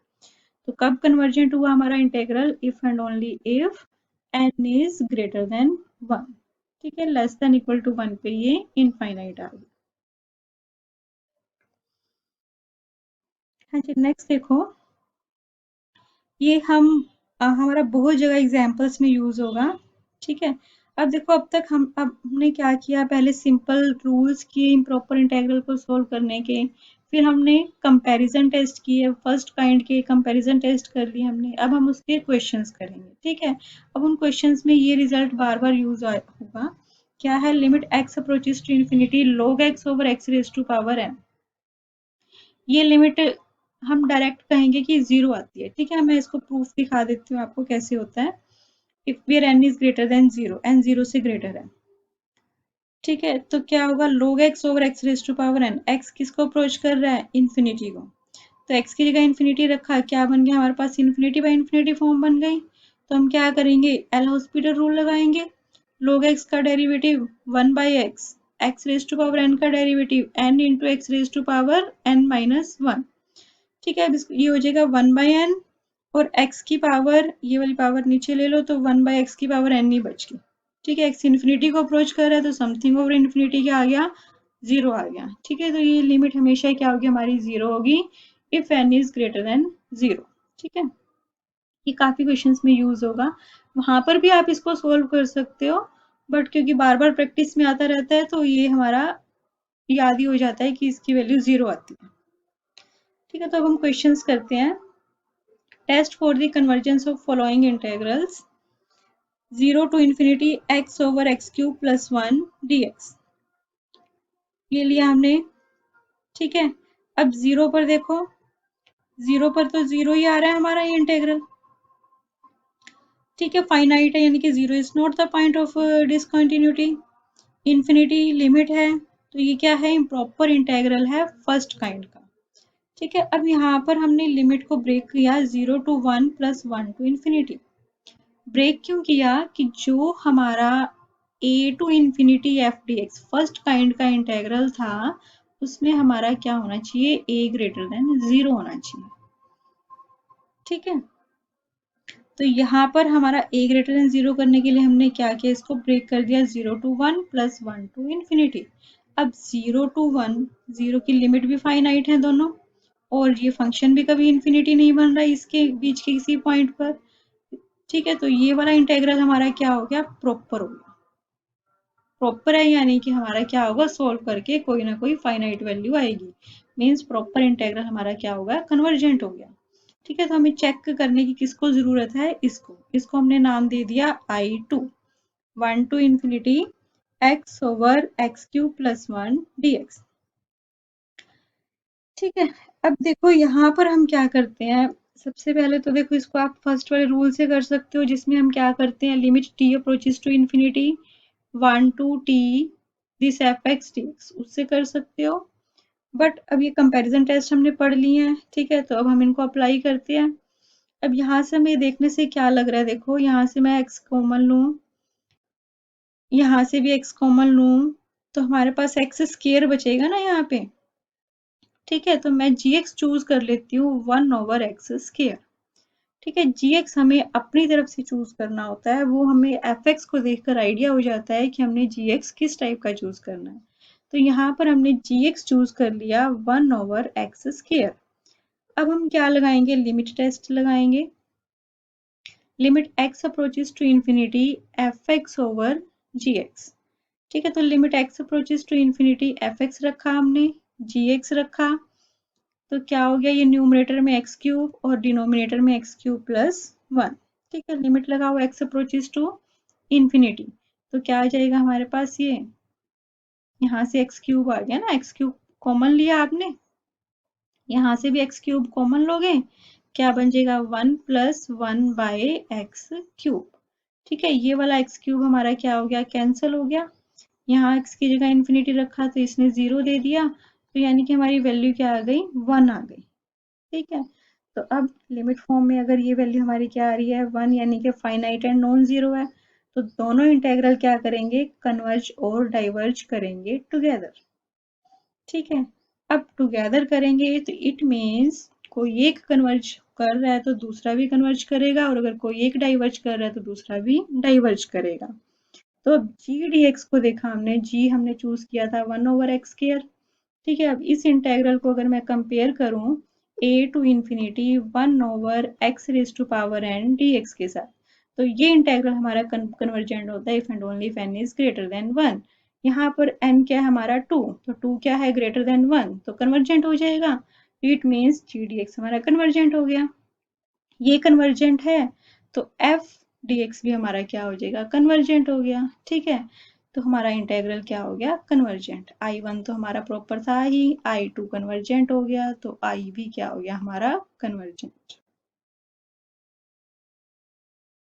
Speaker 1: तो कब कन्वर्जेंट हुआ हमारा integral? If and only if n is greater then 1, ठीक है, लेस देन इक्वल टू 1 पे ये इनफाइनाइट आ गया। हाँ जी, नेक्स्ट देखो, ये हमारा बहुत जगह एग्जाम्पल्स में यूज होगा, ठीक है। अब देखो, अब हमने क्या किया, पहले सिंपल रूल्स किए इम्प्रॉपर इंटेग्रल को सोल्व करने के, फिर हमने कंपैरिजन टेस्ट किए, फर्स्ट काइंड के कंपैरिजन टेस्ट कर लिए हमने, अब हम उसके क्वेश्चंस करेंगे, ठीक है। अब उन क्वेश्चंस में ये रिजल्ट बार बार यूज होगा, क्या है, limit x approaches to infinity log x over x raise to power n। ये लिमिट हम डायरेक्ट कहेंगे कि जीरो आती है, ठीक है। मैं इसको प्रूफ दिखा देती हूँ आपको कैसे होता है। If where n is greater than zero, n zero से ग्रेटर है, ठीक है, तो क्या होगा, log x over x raise to power n, x किसको अप्रोच कर रहा है, इन्फिनिटी को, तो x की जगह इन्फिनिटी रखा, क्या बन गया हमारे पास, इन्फिनिटी बाई इन्फिनिटी फॉर्म बन गई। तो हम क्या करेंगे, एल हॉस्पिटल रूल लगाएंगे, log x का derivative 1 by x, x raise to power n का derivative n into x raise to power n minus 1, ठीक है। अब ये हो जाएगा 1 बाई एन, और x की पावर, ये वाली पावर नीचे ले लो, तो 1 बाई एक्स की पावर n ही बच गई, ठीक है। x इन्फिनिटी को अप्रोच कर रहा है, तो समथिंग ओवर इन्फिनिटी क्या आ गया, जीरो आ गया, ठीक है। तो ये लिमिट हमेशा क्या होगी हमारी, जीरो होगी if n is greater than zero, ठीक है। ये काफी क्वेश्चंस में यूज होगा, वहां पर भी आप इसको सोल्व कर सकते हो, बट क्योंकि बार बार प्रैक्टिस में आता रहता है, तो ये हमारा याद ही हो जाता है कि इसकी वैल्यू जीरो आती है, ठीक है। तो अब हम क्वेश्चंस करते हैं। Test for the convergence of following integrals 0 to infinity x over x cube plus 1 dx, ये लिया हमने, ठीक है। अब जीरो पर देखो, जीरो पर तो जीरो ही आ रहा है हमारा ये इंटेग्रल, ठीक है, फाइनाइट है, यानी कि zero is not the point of discontinuity. Infinity limit है, तो ये क्या है, इम्प्रॉपर इंटेग्रल है फर्स्ट काइंड का, ठीक है। अब यहाँ पर हमने लिमिट को ब्रेक किया, 0 to 1 plus 1 to infinity. Break क्यों किया, कि जो हमारा a to infinity f d x first kind का इंटेग्रल था, उसमें हमारा क्या होना चाहिए, a ग्रेटर देन जीरो होना चाहिए, ठीक है। तो यहाँ पर हमारा a ग्रेटर देन जीरो करने के लिए हमने क्या किया, इसको ब्रेक कर दिया, 0 to 1 प्लस 1 to इन्फिनिटी। अब 0 to 1, जीरो की लिमिट भी फाइनाइट है दोनों, और ये फंक्शन भी कभी इन्फिनिटी नहीं बन रहा है इसके बीच के किसी पॉइंट पर, ठीक है। तो ये वाला इंटेग्रल हमारा क्या हो गया, प्रॉपर हो गया। प्रॉपर है यानी कि हमारा क्या होगा, सोल्व करके कोई ना कोई फाइनाइट वैल्यू आएगी, मीन्स प्रॉपर इंटेग्रल हमारा क्या होगा, कन्वर्जेंट हो गया, ठीक है। तो हमें चेक करने की किसको जरूरत है, इसको हमने नाम दे दिया I2, 1 to infinity x over x cube plus 1 dx, ठीक है। अब देखो यहाँ पर हम क्या करते हैं, सबसे पहले तो देखो, इसको आप फर्स्ट वाले रूल से कर सकते हो, जिसमें हम क्या करते हैं, limit t approaches to infinity 1 to t this f x dx, उससे कर सकते हो। बट अब ये कंपैरिजन टेस्ट हमने पढ़ लिए हैं, ठीक है, तो अब हम इनको अप्लाई करते हैं। अब यहाँ से हमें देखने से क्या लग रहा है, देखो यहाँ से मैं x कॉमन लूँ, यहाँ से भी x कॉमन लूँ, तो हमारे पास एक्स स्केयर बचेगा ना यहाँ पे, ठीक है। तो मैं gx चूज कर लेती हूँ 1 ओवर एक्स स्केयर, ठीक है। gx हमें अपनी तरफ से चूज करना होता है, वो हमें fx को देखकर आइडिया हो जाता है कि हमने gx किस टाइप का चूज करना है। तो यहाँ पर हमने gx चूज कर लिया 1 ओवर एक्स स्केयर। अब हम क्या लगाएंगे, लिमिट टेस्ट लगाएंगे, limit x approaches to infinity fx over gx, ठीक है। तो limit x approaches to infinity fx रखा हमने, gx रखा, तो क्या हो गया, ये न्यूमरेटर में एक्स क्यूब और डिनोमिनेटर में एक्स क्यूब प्लस 1, ठीक है। लिमिट लगाओ एक्स अप्रोचेस टू इन्फिनिटी, तो क्या आ जाएगा हमारे पास, ये यहाँ से एक्स क्यूब आ गया ना, एक्स क्यूब कॉमन लिया आपने, यहाँ से भी एक्स क्यूब कॉमन लोगे, क्या बन जाएगा, 1 प्लस 1 बाय एक्स क्यूब, ठीक है। ये वाला एक्स क्यूब हमारा क्या हो गया, कैंसिल हो गया, यहाँ x की जगह इन्फिनिटी रखा तो इसने जीरो दे दिया, तो यानी कि हमारी वैल्यू क्या आ गई, 1 आ गई, ठीक है। तो अब लिमिट फॉर्म में अगर ये वैल्यू हमारी क्या आ रही है, 1, यानी कि फाइनाइट एंड नॉन जीरो है, तो दोनों इंटेग्रल क्या करेंगे, कन्वर्ज और डाइवर्ज करेंगे टुगेदर, ठीक है। अब टुगेदर करेंगे तो इट मीन्स कोई एक कन्वर्ज कर रहा है तो दूसरा भी कन्वर्ज करेगा, और अगर कोई एक डाइवर्ज कर रहा है तो दूसरा भी डाइवर्ज करेगा। तो अब जी डी एक्स को देखा हमने, जी हमने चूज किया था 1/x²। ठीक है, अब इस इंटेग्रल को अगर मैं कंपेयर करूं a to infinity 1/x⁻n dx के साथ, तो ये इंटेग्रल हमारा कन्वर्जेंट होता है if and only if n is greater then 1। यहाँ पर n क्या है हमारा 2, तो 2 क्या है ग्रेटर देन 1, तो कन्वर्जेंट हो जाएगा। It means G D x हमारा कन्वर्जेंट हो गया। ये कन्वर्जेंट है तो एफ डी एक्स भी हमारा क्या हो जाएगा, कन्वर्जेंट हो गया। ठीक है, तो हमारा इंटेग्रल क्या हो गया, कन्वर्जेंट। I1 तो हमारा प्रॉपर था ही, I2 कन्वर्जेंट हो गया, तो I भी क्या हो गया हमारा, कन्वर्जेंट।